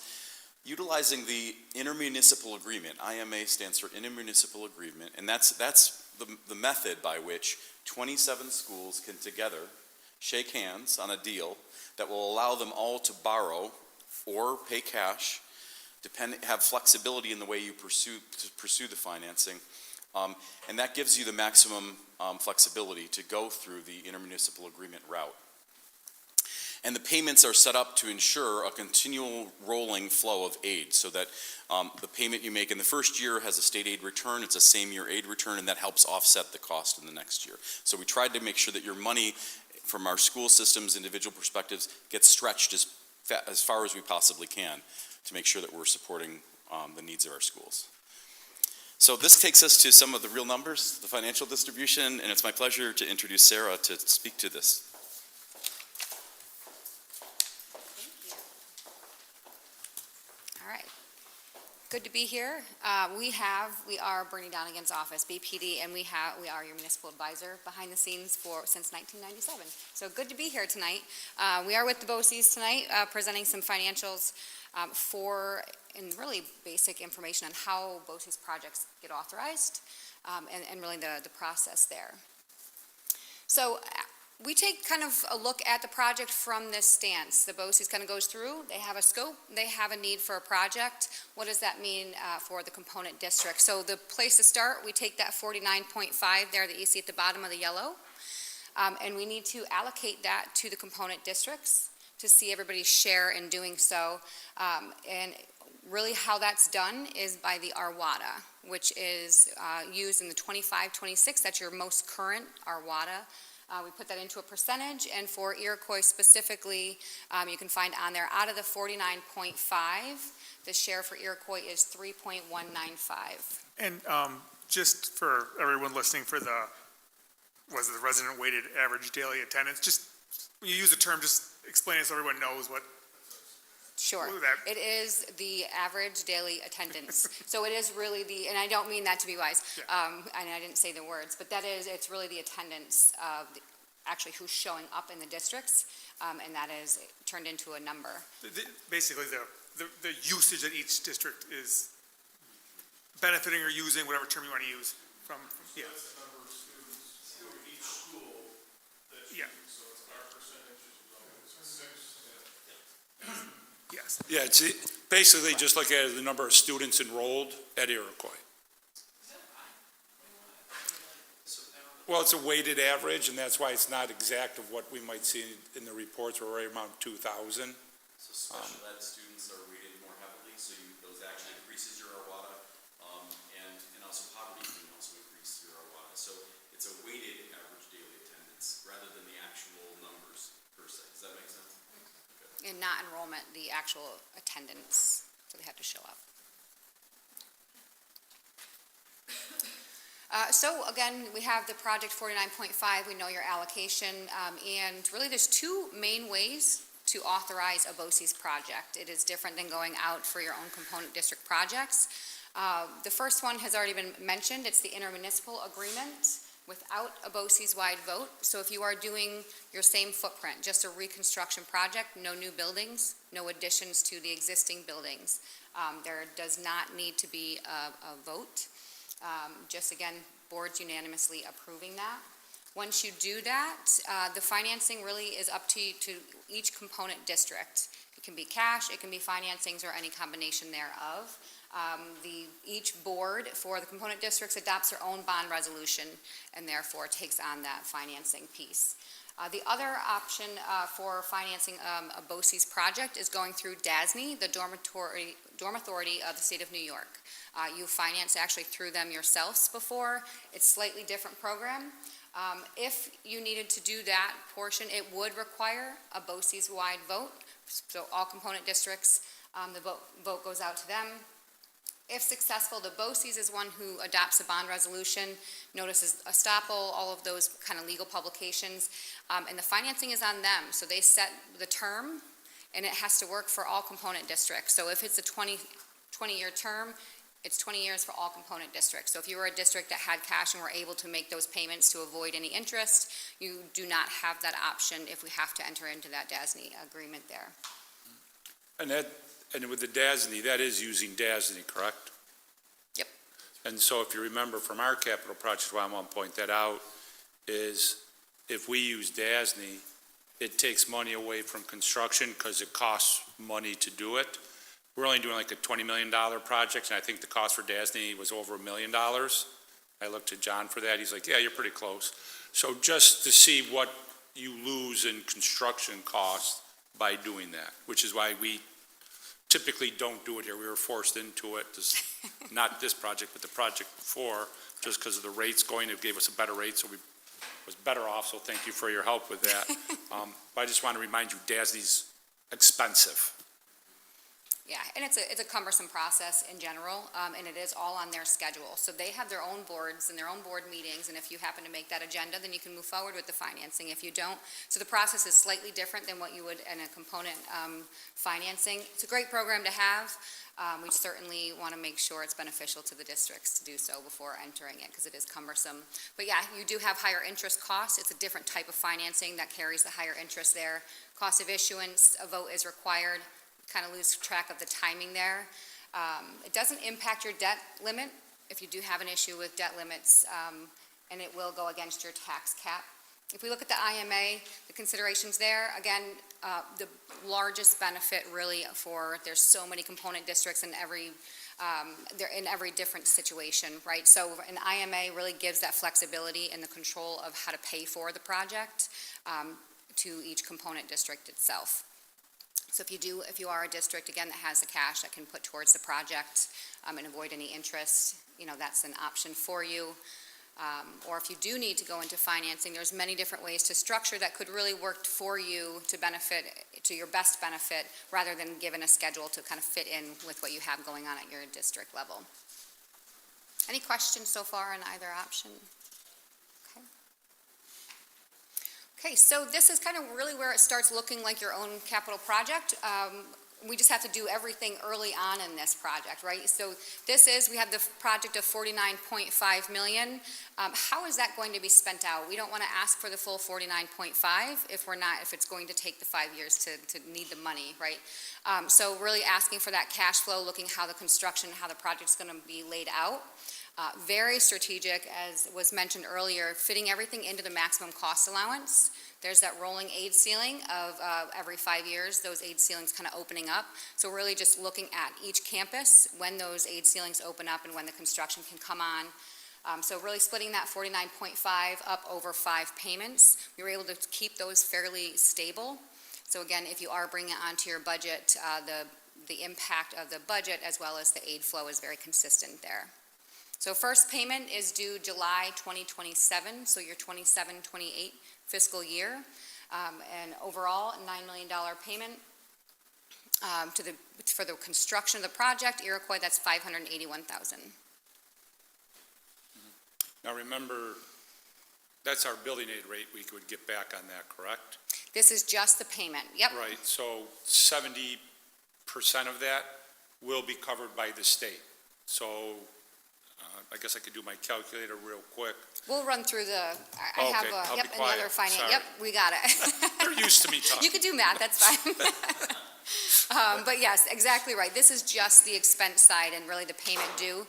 utilizing the intermunicipal agreement. IMA stands for intermunicipal agreement, and that's the method by which 27 schools can together shake hands on a deal that will allow them all to borrow or pay cash, have flexibility in the way you pursue the financing. And that gives you the maximum flexibility to go through the intermunicipal agreement route. And the payments are set up to ensure a continual rolling flow of aid, so that the payment you make in the first year has a state aid return, it's a same-year aid return, and that helps offset the cost in the next year. So we tried to make sure that your money from our school systems, individual perspectives, gets stretched as far as we possibly can to make sure that we're supporting the needs of our schools. So this takes us to some of the real numbers, the financial distribution, and it's my pleasure to introduce Sarah to speak to this. All right. Good to be here. We are Bernie Donegan's office, BPD, and we are your municipal advisor behind the scenes since 1997. So good to be here tonight. We are with the BOCES tonight, presenting some financials and really basic information on how BOCES projects get authorized, and really the process there. So we take kind of a look at the project from this stance. The BOCES kind of goes through, they have a scope, they have a need for a project. What does that mean for the component district? So the place to start, we take that 49.5 there that you see at the bottom of the yellow, and we need to allocate that to the component districts to see everybody's share in doing so. And really how that's done is by the Arwada, which is used in the 25-26, that's your most current Arwada. We put that into a percentage, and for Iroquois specifically, you can find on there, out of the 49.5, the share for Iroquois is 3.195. And just for everyone listening, for the resident weighted average daily attendance, just when you use the term, just explain it so everyone knows what. Sure. It is the average daily attendance. So it is really and I don't mean that to be wise, and I didn't say the words, but it's really the attendance of actually who's showing up in the districts, and that is turned into a number. Basically, the usage that each district is benefiting or using, whatever term you want to use, from yeah. That's the number of students in each school that Yeah. So it's our percentage is 6%. Yes. Yeah, it's basically just look at the number of students enrolled at Iroquois. Well, it's a weighted average, and that's why it's not exact of what we might see in the reports. We're right around 2,000. So special ed students are weighted more heavily, so those actually increases your Arwada, and also poverty can also increase your Arwada. So it's a weighted average daily attendance rather than the actual numbers per se. Does that make sense? And not enrollment, the actual attendance, so they have to show up. So again, we have the project 49.5, we know your allocation, and really there's two main ways to authorize a BOCES project. It is different than going out for your own component district projects. The first one has already been mentioned, it's the intermunicipal agreement without a BOCES-wide vote. So if you are doing your same footprint, just a reconstruction project, no new buildings, no additions to the existing buildings, there does not need to be a vote. Just again, boards unanimously approving that. Once you do that, the financing really is up to each component district. It can be cash, it can be financings, or any combination thereof. Each board for the component districts adopts their own bond resolution and therefore takes on that financing piece. The other option for financing a BOCES project is going through DASNY, the Dorm Authority of the State of New York. You finance actually through them yourselves before. It's a slightly different program. If you needed to do that portion, it would require a BOCES-wide vote. So all component districts, the vote goes out to them. If successful, the BOCES is one who adopts a bond resolution, notices estoppel, all of those kind of legal publications, and the financing is on them. So they set the term, and it has to work for all component districts. So if it's a 20-year term, it's 20 years for all component districts. So if you were a district that had cash and were able to make those payments to avoid any interest, you do not have that option if we have to enter into that DASNY agreement there. And with the DASNY, that is using DASNY, correct? Yep. And so if you remember from our capital project, why I want to point that out, is if we use DASNY, it takes money away from construction because it costs money to do it. We're only doing like a $20 million project, and I think the cost for DASNY was over $1 million. I looked at John for that. He's like, yeah, you're pretty close. So just to see what you lose in construction costs by doing that, which is why we typically don't do it here. We were forced into it, not this project, but the project before, just because of the rates going, it gave us a better rate, so we was better off, so thank you for your help with that. But I just want to remind you, DASNY's expensive. Yeah, and it's a cumbersome process in general, and it is all on their schedule. So they have their own boards and their own board meetings, and if you happen to make that agenda, then you can move forward with the financing. If you don't, so the process is slightly different than what you would in a component financing. It's a great program to have. We certainly want to make sure it's beneficial to the districts to do so before entering it, because it is cumbersome. But yeah, you do have higher interest costs. It's a different type of financing that carries the higher interest there. Cost of issuance, a vote is required. Kind of lose track of the timing there. It doesn't impact your debt limit if you do have an issue with debt limits, and it will go against your tax cap. If we look at the IMA, the considerations there, again, the largest benefit really there's so many component districts in they're in every different situation, right? So an IMA really gives that flexibility and the control of how to pay for the project to each component district itself. So if you are a district, again, that has the cash that can put towards the project and avoid any interest, that's an option for you. Or if you do need to go into financing, there's many different ways to structure that could really work for you to your best benefit, rather than given a schedule to kind of fit in with what you have going on at your district level. Any questions so far on either option? Okay, so this is kind of really where it starts looking like your own capital project. We just have to do everything early on in this project, right? So we have the project of $49.5 million. How is that going to be spent out? We don't want to ask for the full 49.5 if it's going to take the 5 years to need the money, right? So really asking for that cash flow, looking how the construction, how the project's going to be laid out. Very strategic, as was mentioned earlier, fitting everything into the maximum cost allowance. There's that rolling aid ceiling of every 5 years, those aid ceilings kind of opening up. So really just looking at each campus, when those aid ceilings open up and when the construction can come on. So really splitting that 49.5 up over 5 payments. We were able to keep those fairly stable. So again, if you are bringing it onto your budget, the impact of the budget as well as the aid flow is very consistent there. So first payment is due July 2027, so your 27-28 fiscal year. And overall, $9 million payment for the construction of the project. Iroquois, that's $581,000. Now remember, that's our building aid rate we could get back on that, correct? This is just the payment, yep. Right, so 70% of that will be covered by the state. So I guess I could do my calculator real quick. We'll run through I'll be quiet. another finance. Sorry. Yep, we got it. They're used to me talking. You could do math, that's fine. But yes, exactly right. This is just the expense side and really the payment due,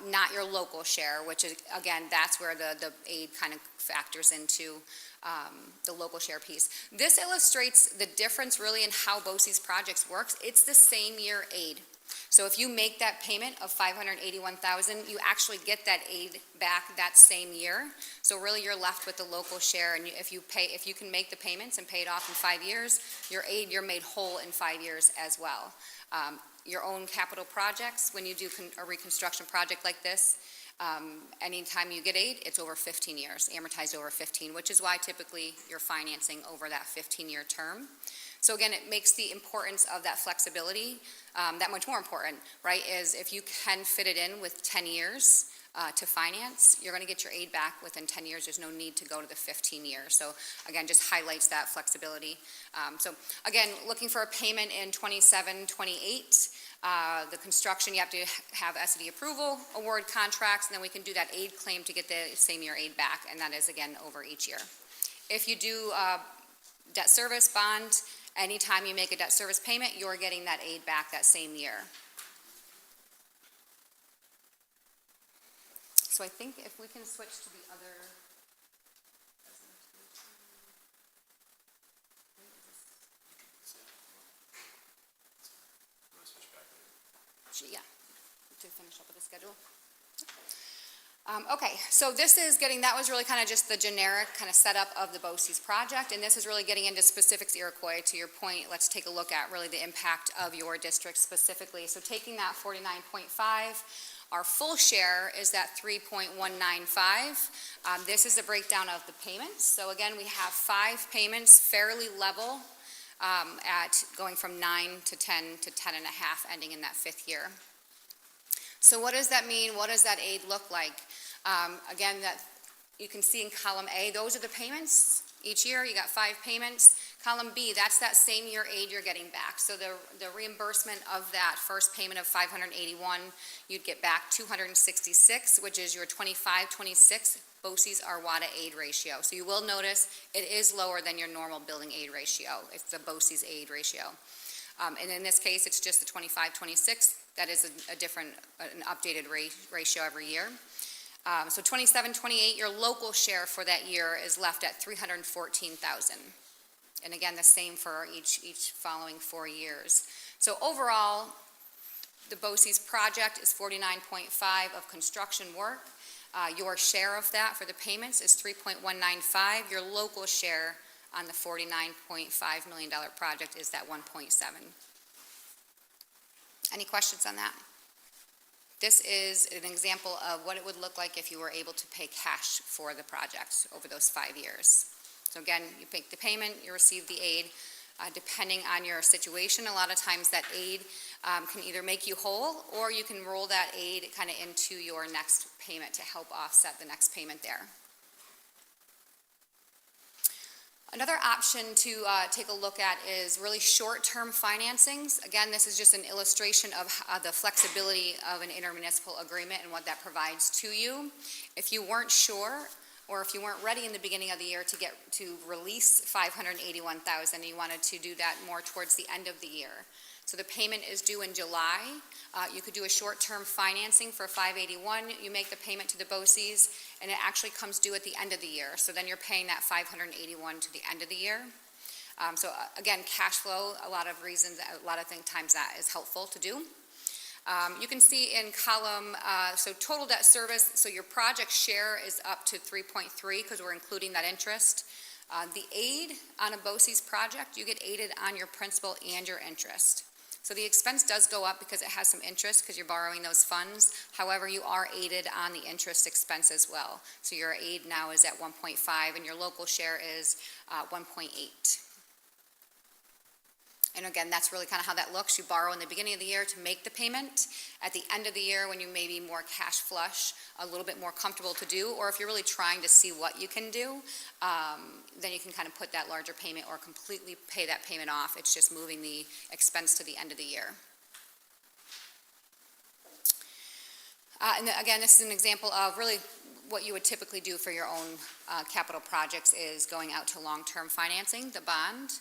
not your local share, which is, again, that's where the aid kind of factors into the local share piece. This illustrates the difference really in how BOCES projects works. It's the same year aid. So if you make that payment of $581,000, you actually get that aid back that same year. So really you're left with the local share, and if you can make the payments and pay it off in 5 years, you're made whole in 5 years as well. Your own capital projects, when you do a reconstruction project like this, anytime you get aid, it's over 15 years, amortized over 15, which is why typically you're financing over that 15-year term. So again, it makes the importance of that flexibility that much more important, right? Is if you can fit it in with 10 years to finance, you're going to get your aid back within 10 years. There's no need to go to the 15 years. So again, just highlights that flexibility. So again, looking for a payment in 27, 28. The construction, you have to have SED approval, award contracts, and then we can do that aid claim to get the same year aid back, and that is again over each year. If you do debt service bond, anytime you make a debt service payment, you're getting that aid back that same year. So I think if we can switch to the other. Yeah, to finish up with the schedule. Okay, so that was really kind of just the generic kind of setup of the BOCES project, and this is really getting into specifics, Iroquois. To your point, let's take a look at really the impact of your district specifically. So taking that 49.5, our full share is that 3.195. This is a breakdown of the payments. So again, we have 5 payments, fairly level, at going from 9 to 10 to 10 and a half, ending in that 5th year. So what does that mean? What does that aid look like? Again, that you can see in column A, those are the payments. Each year, you got 5 payments. Column B, that's that same year aid you're getting back. So the reimbursement of that first payment of 581, you'd get back 266, which is your 25-26 BOCES Arwada aid ratio. So you will notice it is lower than your normal building aid ratio. It's the BOCES aid ratio. And in this case, it's just the 25-26. That is an updated ratio every year. So 27-28, your local share for that year is left at 314,000. And again, the same for each following 4 years. So overall, the BOCES project is 49.5 of construction work. Your share of that for the payments is 3.195. Your local share on the $49.5 million project is that 1.7. Any questions on that? This is an example of what it would look like if you were able to pay cash for the project over those 5 years. So again, you make the payment, you receive the aid. Depending on your situation, a lot of times that aid can either make you whole, or you can roll that aid kind of into your next payment to help offset the next payment there. Another option to take a look at is really short-term financings. Again, this is just an illustration of the flexibility of an intermunicipal agreement and what that provides to you. If you weren't sure, or if you weren't ready in the beginning of the year to release $581,000, and you wanted to do that more towards the end of the year. So the payment is due in July. You could do a short-term financing for $581. You make the payment to the BOCES, and it actually comes due at the end of the year. So then you're paying that $581 to the end of the year. So again, cash flow, a lot of times that is helpful to do. You can see in column, so total debt service, so your project share is up to 3.3 because we're including that interest. The aid on a BOCES project, you get aided on your principal and your interest. So the expense does go up because it has some interest because you're borrowing those funds. However, you are aided on the interest expense as well. So your aid now is at 1.5 and your local share is 1.8. And again, that's really kind of how that looks. You borrow in the beginning of the year to make the payment. At the end of the year, when you may be more cash flush, a little bit more comfortable to do, or if you're really trying to see what you can do, then you can kind of put that larger payment or completely pay that payment off. It's just moving the expense to the end of the year. And again, this is an example of really what you would typically do for your own capital projects is going out to long-term financing, the bond.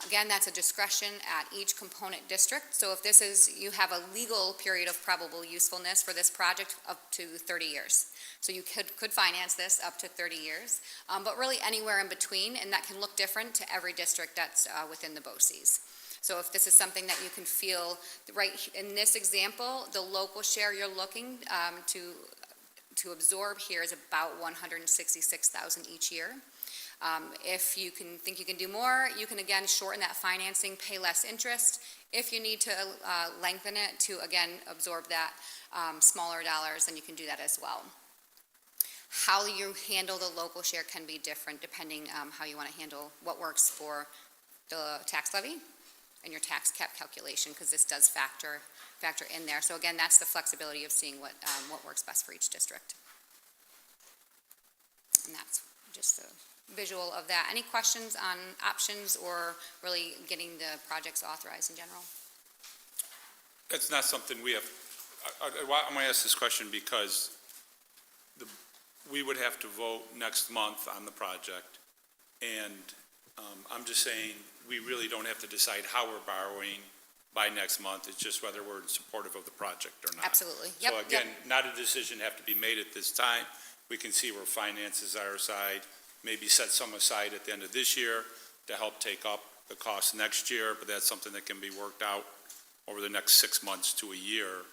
Again, that's a discretion at each component district. So if this is, you have a legal period of probable usefulness for this project up to 30 years. So you could finance this up to 30 years, but really anywhere in between, and that can look different to every district that's within the BOCES. So if this is something that you can feel, right in this example, the local share you're looking to absorb here is about $166,000 each year. If you think you can do more, you can again shorten that financing, pay less interest. If you need to lengthen it to again absorb that smaller dollars, then you can do that as well. How you handle the local share can be different depending how you want to handle what works for the tax levy and your tax cap calculation, because this does factor in there. So again, that's the flexibility of seeing what works best for each district. And that's just a visual of that. Any questions on options or really getting the projects authorized in general? It's not something we have, I'm going to ask this question because we would have to vote next month on the project, and I'm just saying we really don't have to decide how we're borrowing by next month. It's just whether we're supportive of the project or not. Absolutely. Yep. So again, not a decision have to be made at this time. We can see where finances are aside, maybe set some aside at the end of this year to help take up the cost next year, but that's something that can be worked out over the next 6 months to a year.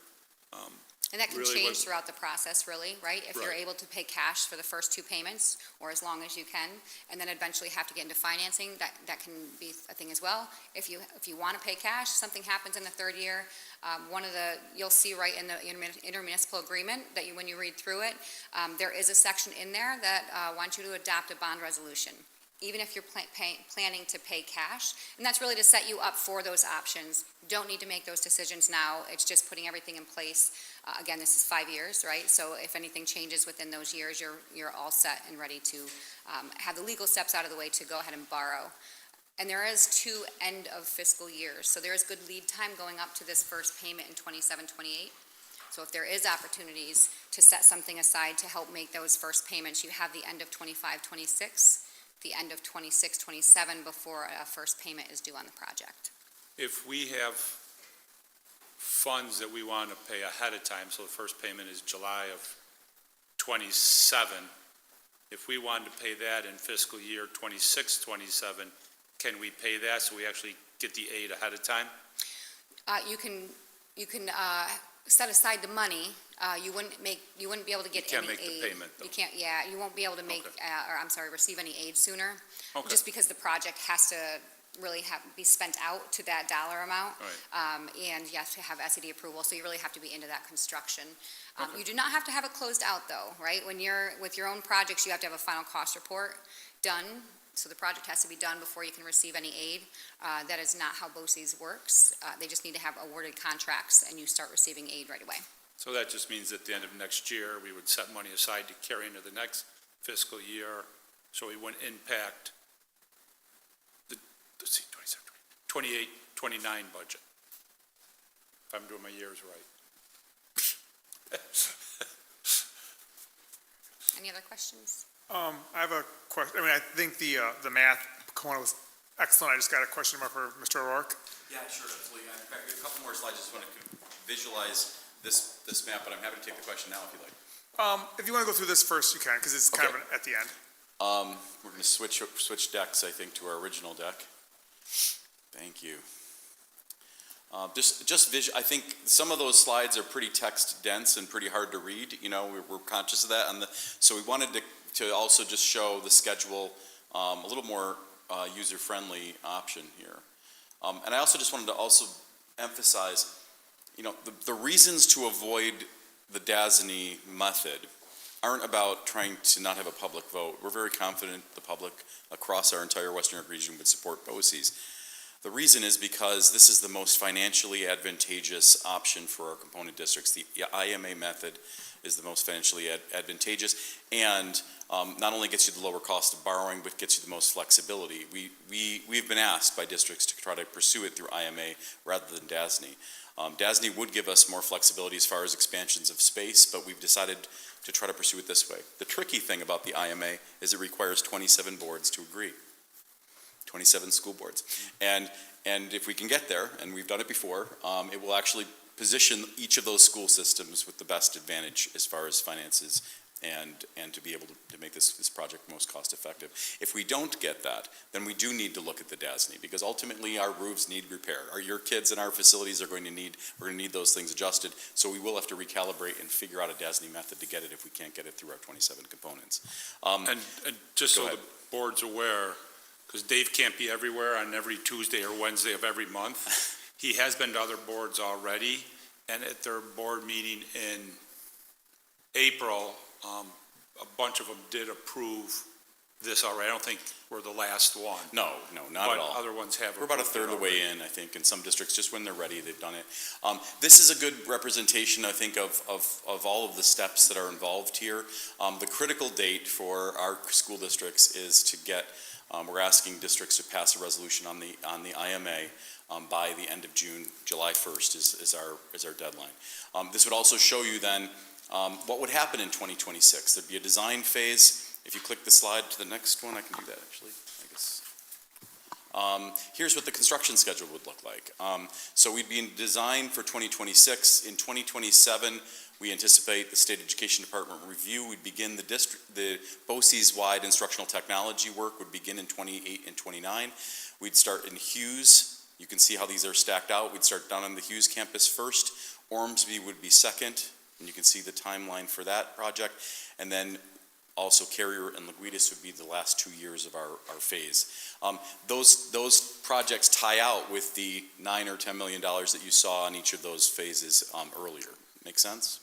And that can Really change was- throughout the process, really, right? If you're Right. able to pay cash for the first 2 payments, or as long as you can, and then eventually have to get into financing, that can be a thing as well. If you want to pay cash, something happens in the 3rd year, you'll see right in the intermunicipal agreement that when you read through it, there is a section in there that wants you to adopt a bond resolution, even if you're planning to pay cash. And that's really to set you up for those options. You don't need to make those decisions now. It's just putting everything in place. Again, this is 5 years, right? So if anything changes within those years, you're all set and ready to have the legal steps out of the way to go ahead and borrow. And there is 2 end of fiscal years. So there is good lead time going up to this first payment in 27-28. So if there is opportunities to set something aside to help make those first payments, you have the end of 25-26, the end of 26-27 before a first payment is due on the project. If we have funds that we want to pay ahead of time, so the first payment is July of 27, if we wanted to pay that in fiscal year 26-27, can we pay that so we actually get the aid ahead of time? You can set aside the money. You wouldn't be able to get You can't any make the aid. payment, though. You can't, you won't be able to make, receive any aid sooner. Okay. Just because the project has to really be spent out to that dollar amount. Right. And you have to have SED approval, so you really have to be into that construction. Okay. You do not have to have it closed out, though, right? When you're with your own projects, you have to have a final cost report done. So the project has to be done before you can receive any aid. That is not how BOCES works. They just need to have awarded contracts, and you start receiving aid right away. So that just means at the end of next year, we would set money aside to carry into the next fiscal year, so we wouldn't impact the 28, 29 budget, if I'm doing my years right. Any other questions? I have a question. I think the math component was excellent. I just got a question mark for Mr. O'Rourke. Yeah, sure, absolutely. In fact, a couple more slides, just want to visualize this map, but I'm happy to take the question now if you like. If you want to go through this first, you can, because it's kind of at the end. We're going to switch decks, I think, to our original deck. Thank you. I think some of those slides are pretty text dense and pretty hard to read. You know, we're conscious of that, so we wanted to also just show the schedule a little more user-friendly option here. And I also just wanted to also emphasize, you know, the reasons to avoid the DASNY method aren't about trying to not have a public vote. We're very confident the public across our entire Western New York region would support BOCES. The reason is because this is the most financially advantageous option for our component districts. The IMA method is the most financially advantageous and not only gets you the lower cost of borrowing, but gets you the most flexibility. We've been asked by districts to try to pursue it through IMA rather than DASNY. DASNY would give us more flexibility as far as expansions of space, but we've decided to try to pursue it this way. The tricky thing about the IMA is it requires 27 boards to agree. 27 school boards. And if we can get there, and we've done it before, it will actually position each of those school systems with the best advantage as far as finances and to be able to make this project most cost effective. If we don't get that, then we do need to look at the DASNY, because ultimately our roofs need repair. Your kids in our facilities we're going to need those things adjusted, so we will have to recalibrate and figure out a DASNY method to get it if we can't get it through our 27 components. And just so the board's aware, because Dave can't be everywhere on every Tuesday or Wednesday of every month. He has been to other boards already, and at their board meeting in April, a bunch of them did approve this already. I don't think we're the last one. No, not at all. But other ones have. We're about a third of the way in, I think, in some districts, just when they're ready, they've done it. This is a good representation, I think, of all of the steps that are involved here. The critical date for our school districts is to get, we're asking districts to pass a resolution on the IMA by the end of June. July 1st is our deadline. This would also show you then what would happen in 2026. There'd be a design phase. If you click the slide to the next one, I can do that actually, I guess. Here's what the construction schedule would look like. So we'd be in design for 2026. In 2027, we anticipate the State Education Department review. We'd begin the BOCES-wide instructional technology work would begin in 28 and 29. We'd start in Hughes. You can see how these are stacked out. We'd start down on the Hughes campus first. Ormsby would be second. And you can see the timeline for that project. And then also Carrier and Laguitas would be the last 2 years of our phase. Those projects tie out with the $9 or $10 million that you saw on each of those phases earlier. Make sense?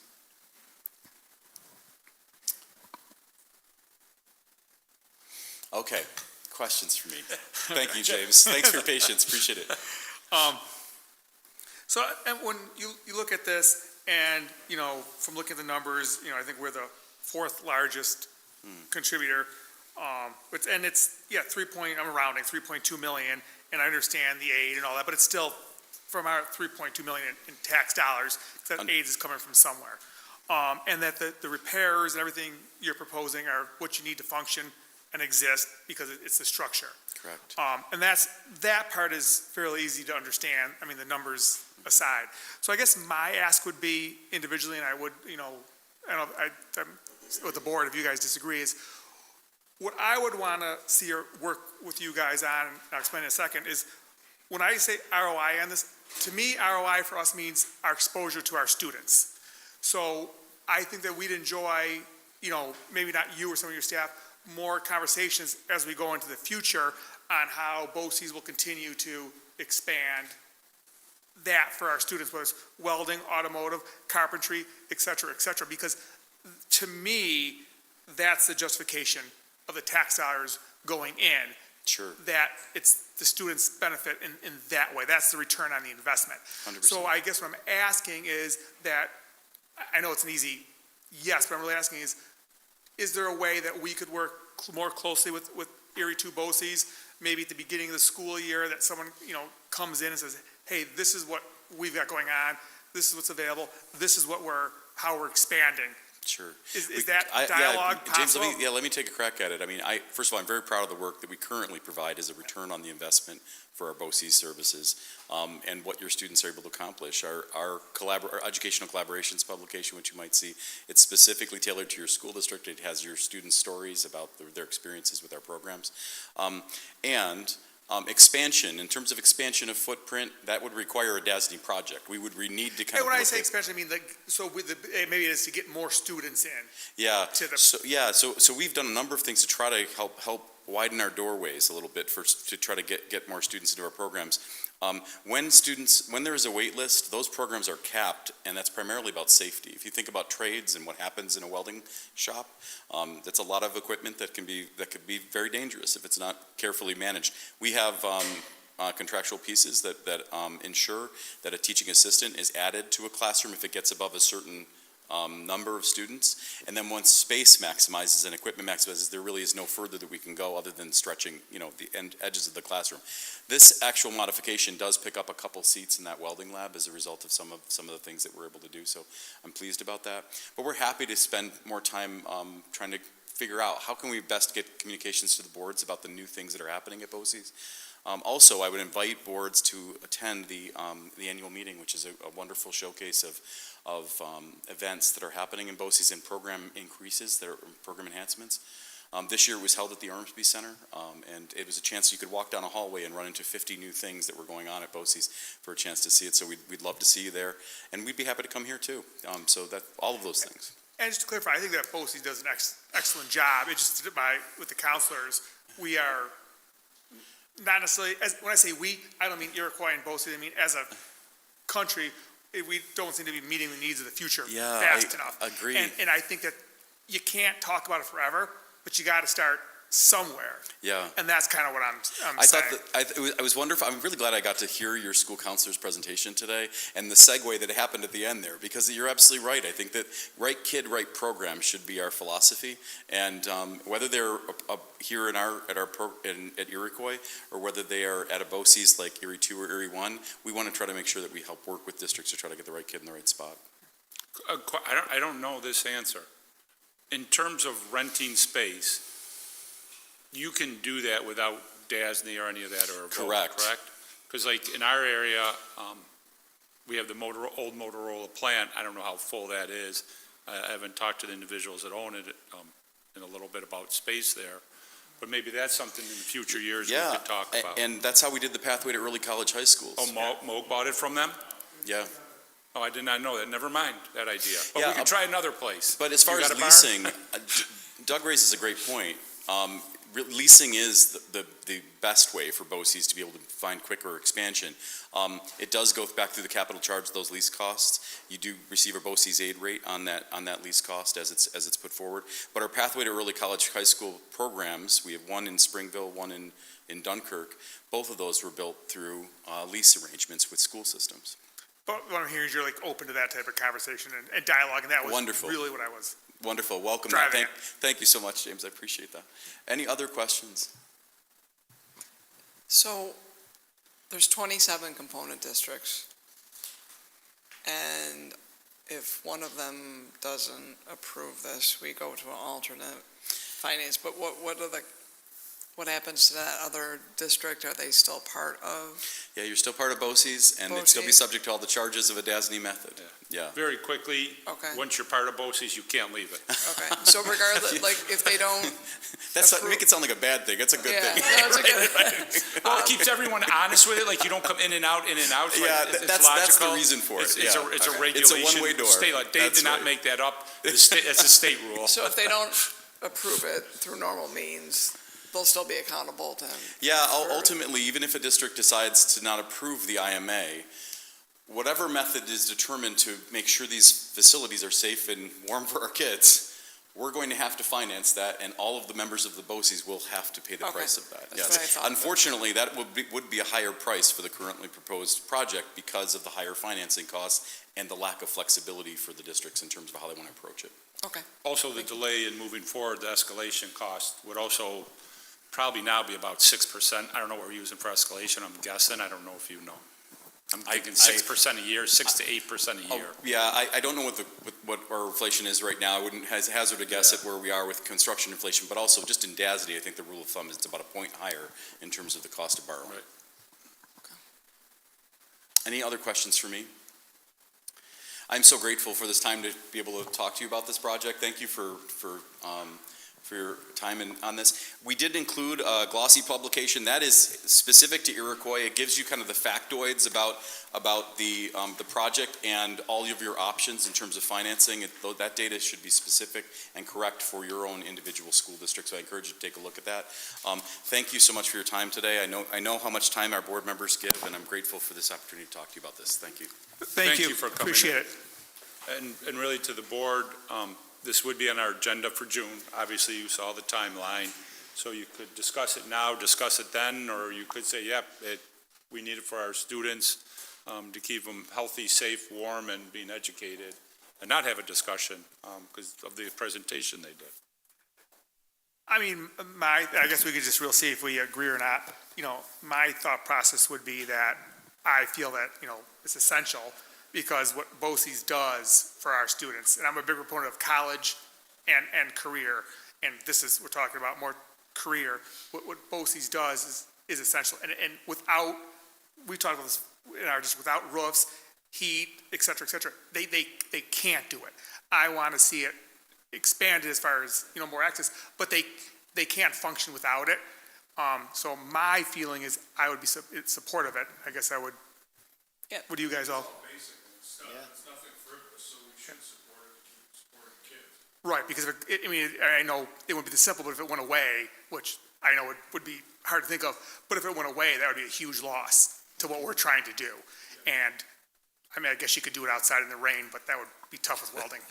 Okay, questions for me? Thank you, James. Thanks for your patience, appreciate it. So, and when you look at this, and, you know, from looking at the numbers, you know, I think we're the fourth largest contributor. And it's, yeah, I'm rounding, 3.2 million, and I understand the aid and all that, but it's still, from our 3.2 million in tax dollars, that aid is coming from somewhere. And that the repairs and everything you're proposing are what you need to function and exist, because it's the structure. Correct. And that part is fairly easy to understand, I mean, the numbers aside. So I guess my ask would be individually, and I would, you know, I'm with the board, if you guys disagree, is what I would want to see or work with you guys on, and I'll explain in a second, is when I say ROI on this, to me, ROI for us means our exposure to our students. So I think that we'd enjoy, you know, maybe not you or some of your staff, more conversations as we go into the future on how BOCES will continue to expand that for our students, whether it's welding, automotive, carpentry, et cetera, because to me, that's the justification of the tax dollars going in. Sure. That it's the students' benefit in that way. That's the return on the investment. 100%. So I guess what I'm asking is that, I know it's an easy yes, but I'm really asking is there a way that we could work more closely with Erie 2 BOCES, maybe at the beginning of the school year, that someone, you know, comes in and says, hey, this is what we've got going on, this is what's available, this is how we're expanding. Sure. Is that dialogue possible? James, let me take a crack at it. I mean, first of all, I'm very proud of the work that we currently provide as a return on the investment for our BOCES services, and what your students are able to accomplish. Our educational collaborations publication, which you might see, it's specifically tailored to your school district. It has your students' stories about their experiences with our programs. Expansion, in terms of expansion of footprint, that would require a DASNY project. We would need to kind of. When I say expansion, I mean maybe it's to get more students in. Yeah. So we've done a number of things to try to help widen our doorways a little bit to try to get more students into our programs. When there is a wait list, those programs are capped, and that's primarily about safety. If you think about trades and what happens in a welding shop, that's a lot of equipment that could be very dangerous if it's not carefully managed. We have contractual pieces that ensure that a teaching assistant is added to a classroom if it gets above a certain number of students, and then once space maximizes and equipment maximizes, there really is no further that we can go other than stretching, you know, the edges of the classroom. This actual modification does pick up a couple seats in that welding lab as a result of some of the things that we're able to do, so I'm pleased about that. But we're happy to spend more time trying to figure out how can we best get communications to the boards about the new things that are happening at BOCES. Also, I would invite boards to attend the annual meeting, which is a wonderful showcase of events that are happening in BOCES and program increases, program enhancements. This year it was held at the Ormsby Center, and it was a chance you could walk down a hallway and run into 50 new things that were going on at BOCES for a chance to see it. So we'd love to see you there, and we'd be happy to come here too. So that all of those things. And just to clarify, I think that BOCES does an excellent job. It's just with the counselors, we are not necessarily, when I say we, I don't mean Iroquois and BOCES, I mean as a country, we don't seem to be meeting the needs of the future fast enough. Agree. And I think that you can't talk about it forever, but you got to start somewhere. Yeah. And that's kind of what I'm saying. It was wonderful. I'm really glad I got to hear your school counselor's presentation today and the segue that happened at the end there, because you're absolutely right. I think that right kid, right program should be our philosophy. And whether they're here at Iroquois or whether they are at a BOCES like Erie 2 or Erie 1, we want to try to make sure that we help work with districts to try to get the right kid in the right spot. I don't know this answer. In terms of renting space, you can do that without DASNY or any of that, or correct? Because like in our area, we have the old Motorola plant. I don't know how full that is. I haven't talked to the individuals that own it in a little bit about space there. But maybe that's something in the future years we could talk about. And that's how we did the pathway to early college high schools. Oh, Mo bought it from them? Yeah. Oh, I did not know that. Never mind that idea. But we Yeah, can try another place. But as far You as got a barn? leasing, Doug raises a great point. Leasing is the best way for BOCES to be able to find quicker expansion. It does go back through the capital charge, those lease costs. You do receive a BOCES aid rate on that lease cost as it's put forward. But our Pathway to Early College High School programs, we have one in Springville, one in Dunkirk. Both of those were built through lease arrangements with school systems. But what I'm hearing is you're like open to that type of conversation and dialogue, and that was Wonderful. really what I was. Wonderful, welcome. Driving Thank you so much, James, I appreciate that. Any other questions? So there's 27 component districts. And if one of them doesn't approve this, we go to an alternate finance. But what happens to that other district? Are they still part of? Yeah, you're still part of BOCES, and they'd still be subject to all the charges of a DASNY method. Yeah. Very quickly, Okay. once you're part of BOCES, you can't leave it. Okay, so regardless, like, if they don't, Make it sound like a bad thing, it's a good yeah, thing. no, it's a good. Well, it keeps everyone honest with it, like you don't come in and out, so Yeah, it's that's the logical. reason for it, It's yeah. a It's a regulation. one-way door. State law. Dave That's did not right. make that up. It's a state rule. So if they don't approve it through normal means, they'll still be accountable to him. Yeah, ultimately, even if a district decides to not approve the IMA, whatever method is determined to make sure these facilities are safe and warm for our kids, we're going to have to finance that, and all of the members of the BOCES will have to pay the price of that. That's what I Yes. thought. Unfortunately, that would be a higher price for the currently proposed project because of the higher financing costs and the lack of flexibility for the districts in terms of how they want to approach it. Okay. Also, the delay in moving forward, the escalation cost would also probably now be about 6%. I don't know what we're using for escalation, I'm guessing, I don't know if you know. I'm thinking 6% a year, 6 to 8% a year. Yeah, I don't know what our inflation is right now. I wouldn't hazard a guess at where we are with construction inflation, but also just in DASD, I think the rule of thumb is it's about a point higher in terms of the cost of borrowing. Right. Any other questions for me? I'm so grateful for this time to be able to talk to you about this project. Thank you for your time on this. We did include a glossy publication that is specific to Iroquois. It gives you kind of the factoids about the project and all of your options in terms of financing. That data should be specific and correct for your own individual school district, so I encourage you to take a look at that. Thank you so much for your time today. I know how much time our board members give, and I'm grateful for this opportunity to talk to you about this. Thank you. Thank you for coming. Appreciate it. And really to the board, this would be on our agenda for June. Obviously, you saw the timeline, so you could discuss it now, discuss it then, or you could say, yep, we need it for our students to keep them healthy, safe, warm, and being educated, and not have a discussion because of the presentation they did. I mean, I guess we could just real see if we agree or not. You know, my thought process would be that I feel that, it's essential because what BOCES does for our students, and I'm a big proponent of college and career, and we're talking about more career. What BOCES does is essential, and without, we talked about this just without roofs, heat, et cetera, they can't do it. I want to see it expanded as far as, more access, but they can't function without it. So my feeling is I would be supportive of it. I guess I would. Yeah. What do you guys all? It's nothing frivolous, so we should support it to keep supporting kids. Right, because I know it would be the simple, but if it went away, which I know it would be hard to think of, but if it went away, that would be a huge loss to what we're trying to do. And I guess you could do it outside in the rain, but that would be tough with welding.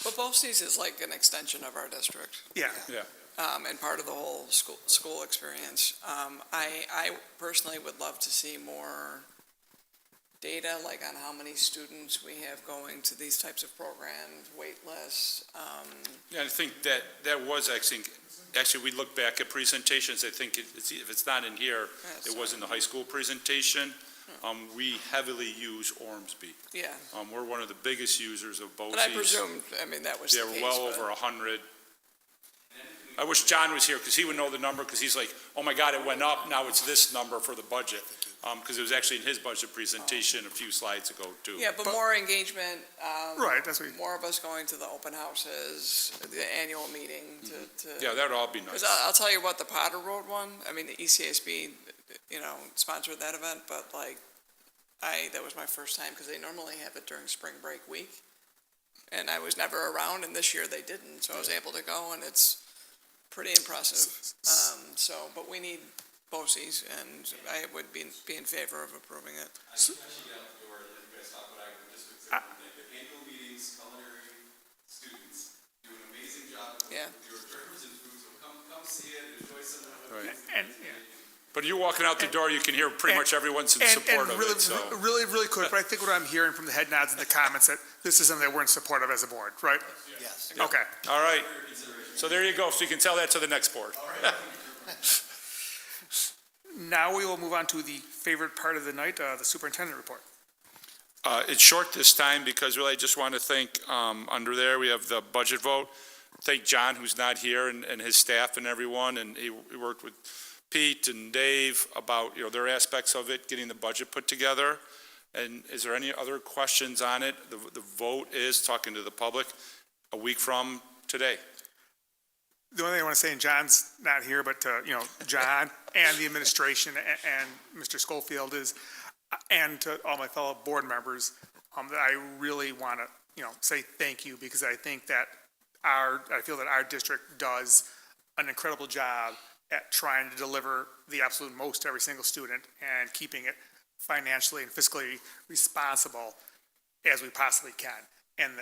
But BOCES is like an extension of our district. Yeah. And part of the whole school experience. I personally would love to see more data, like on how many students we have going to these types of programs, wait lists. Yeah, I think that was actually, we look back at presentations, I think if it's not in here, it was in the high school presentation. We heavily use Ormsby. Yeah. We're one of the biggest users of BOCES. And I presume, that was the case. They're well over 100. I wish John was here, because he would know the number, because he's like, oh my God, it went up, now it's this number for the budget. Because it was actually in his budget presentation a few slides ago, too. Yeah, but more engagement. Right, that's what. More of us going to the open houses, the annual meeting to. Yeah, that would all be nice. Because I'll tell you what, the Potter Road one, the ECASB, sponsored that event, but that was my first time, because they normally have it during spring break week. And I was never around, and this year they didn't, so I was able to go, and it's pretty impressive. But we need BOCES, and I would be in favor of approving it. Annual meetings, culinary students do an amazing job with Yeah. your drinkers and food, so come see it, enjoy some of it. Right. And, But you walking out the door, you can hear pretty much everyone's in support of really, it, so. really quick, but I think what I'm hearing from the head nods and the comments that this is something that we're in support of as a board, right? Yes. Okay. All right. So there you go. So you can tell that to the next board. Now we will move on to the favorite part of the night, the superintendent report. It's short this time because really I just want to thank, under there, we have the budget vote. Thank John, who's not here, and his staff and everyone, and he worked with Pete and Dave about, their aspects of it, getting the budget put together. And is there any other questions on it? The vote is, talking to the public, a week from today. The only thing I want to say, and John's not here, but, John and the administration and Mr. Schofield and to all my fellow board members, that I really want to, say thank you, because I think that I feel that our district does an incredible job at trying to deliver the absolute most to every single student and keeping it financially and fiscally responsible as we possibly can. And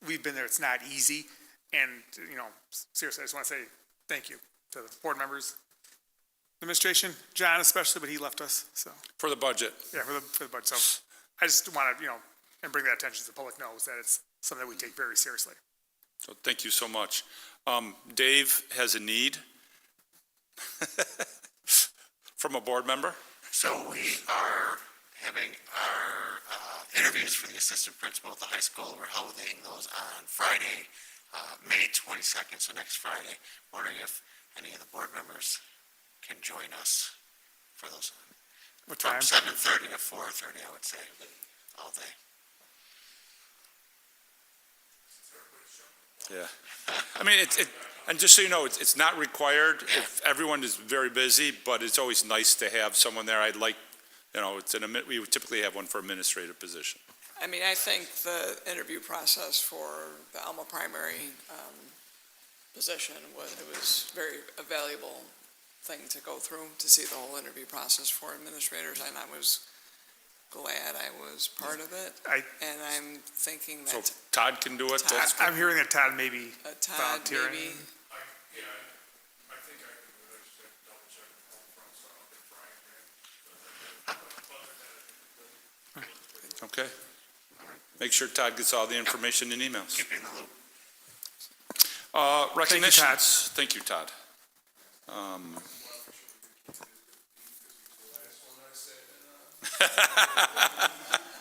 we've been there, it's not easy. And, seriously, I just want to say thank you to the board members, administration, John especially, but he left us, so. For the budget. Yeah, for the budget. So I just want to, and bring that attention so the public knows that it's something that we take very seriously. So thank you so much. Dave has a need from a board member. So we are having our interviews for the assistant principal at the high school. We're holding those on Friday, May 22nd, so next Friday. Wondering if any of the board members can join us for those. What time? From 7:30 to 4:30, I would say, all day. Yeah. I mean, and just so you know, it's not required if everyone is very busy, but it's always nice to have someone there. I'd like, we would typically have one for administrative position. I mean, I think the interview process for the Alma primary position was a valuable thing to go through, to see the whole interview process for administrators, and I was glad I was part of it. And I'm thinking So that Todd can do it. I'm hearing that Todd may be Todd volunteering. maybe. I think I can do it. I just have to double check the home front, so I'll get Brian. Okay. Make sure Todd gets all the information in emails. Keep in the loop. Recognitions. Thank you, Todd.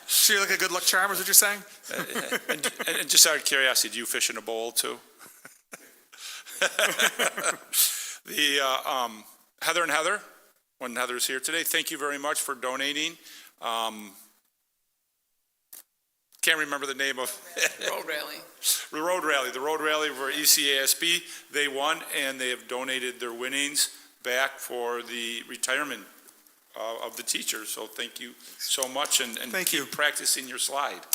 So you're like a good luck charm, is what you're saying? And just out of curiosity, do you fish in a bowl too? Heather and Heather, when Heather's here today, thank you very much for donating. Can't remember the name of Road rally. the road rally for ECASB. They won, and they have donated their winnings back for the retirement of the teachers. So thank you so much, and Thank keep you. practicing your slide.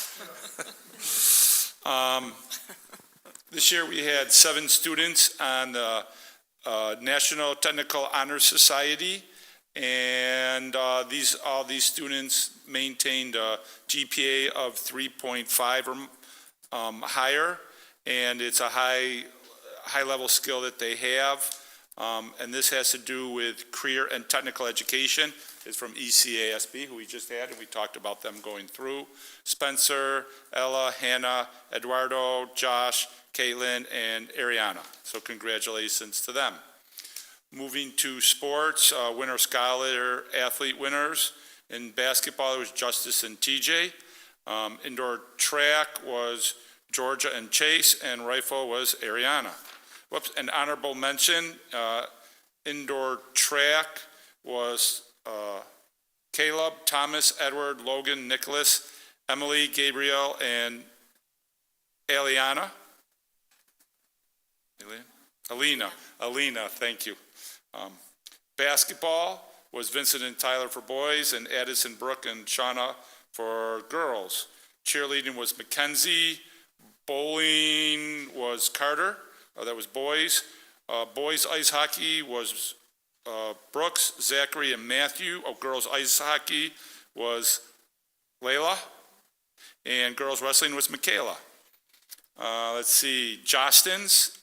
This year we had 7 students on the National Technical Honor Society, and all these students maintained a GPA of 3.5 or higher, and it's a high-level skill that they have. And this has to do with career and technical education. It's from ECASB, who we just had, and we talked about them going through. Spencer, Ella, Hannah, Eduardo, Josh, Caitlin, and Ariana. So congratulations to them. Moving to sports, winter scholar athlete winners. In basketball, it was Justice and TJ. Indoor track was Georgia and Chase, and rifle was Ariana. Whoops, an honorable mention, indoor track was Caleb, Thomas, Edward, Logan, Nicholas, Emily, Gabriel, and Alina, thank you. Basketball was Vincent and Tyler for boys, and Addison, Brooke, and Shauna For girls, cheerleading was Mackenzie, bowling was Carter, that was boys. Boys ice hockey was Brooks, Zachary, and Matthew. Girls ice hockey was Layla, and girls wrestling was Michaela. Let's see, Jostens,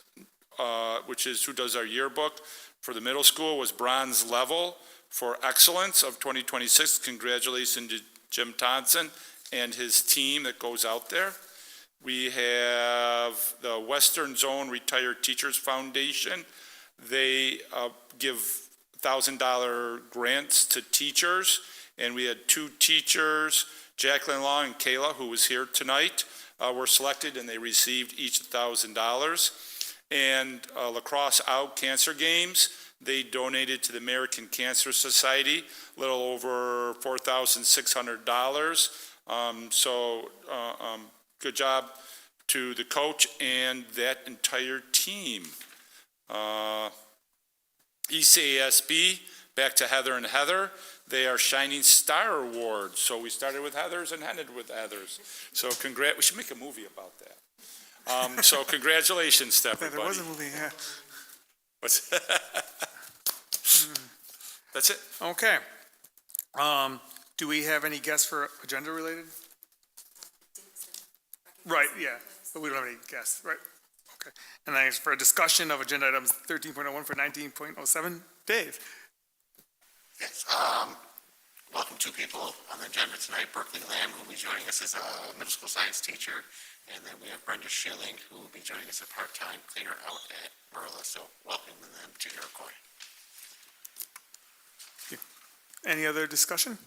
which is who does our yearbook for the middle school, was bronze level for excellence of 2026. Congratulations to Jim Thompson and his team that goes out there. We have the Western Zone Retired Teachers Foundation. They give $1,000 grants to teachers, and we had 2 teachers, Jacqueline Long and Kayla, who was here tonight, were selected, and they received each $1,000. And Lacrosse Out Cancer Games, they donated to the American Cancer Society a little over $4,600. Good job to the coach and that entire team. ECASB, back to Heather and Heather. They are Shining Star Awards. So we started with Heathers and ended with Heathers. So we should make a movie about that. So congratulations to everybody. There was a movie, yeah. What's That's it. Okay. Do we have any guests for agenda related? Right, yeah, but we don't have any guests, right? Okay. And then for a discussion of agenda items 13.01 for 19.07, Dave. Yes, welcome 2 people on the agenda tonight. Berkeley Lamb, who will be joining us as a middle school science teacher. And then we have Brenda Schilling, who will be joining us as a part-time cleaner out at Merla. So welcome them to your recording. Any other discussion?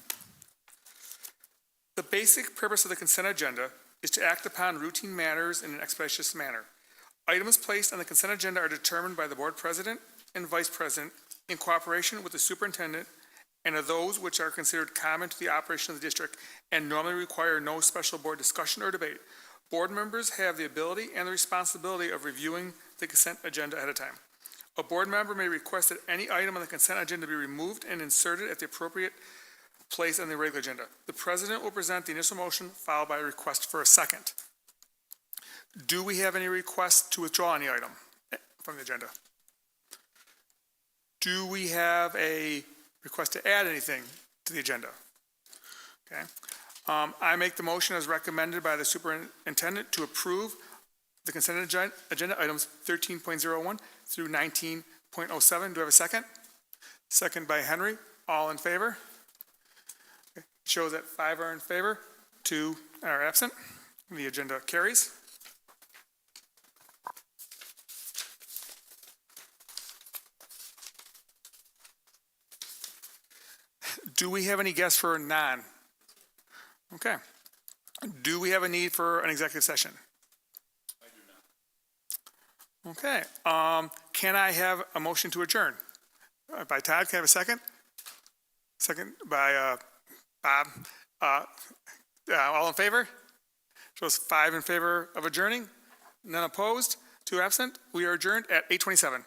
The basic purpose of the consent agenda is to act upon routine matters in an expeditious manner. Items placed on the consent agenda are determined by the board president and vice president in cooperation with the superintendent and are those which are considered common to the operation of the district and normally require no special board discussion or debate. Board members have the ability and the responsibility of reviewing the consent agenda ahead of time. A board member may request that any item on the consent agenda be removed and inserted at the appropriate place on the regular agenda. The president will present the initial motion, followed by a request for a second. Do we have any requests to withdraw any item from the agenda? Do we have a request to add anything to the agenda? Okay. I make the motion as recommended by the superintendent to approve the consent agenda items 13.01 through 19.07. Do I have a second? Second by Henry. All in favor? Okay. Shows that 5 are in favor, 2 are absent. The agenda carries. Do we have any guests for non? Okay. Do we have a need for an executive session? I do not. Okay. Can I have a motion to adjourn? By Todd, can I have a second? Second by Bob. All in favor? Shows 5 in favor of adjourning. None opposed. 2 absent. We are adjourned at 8:27.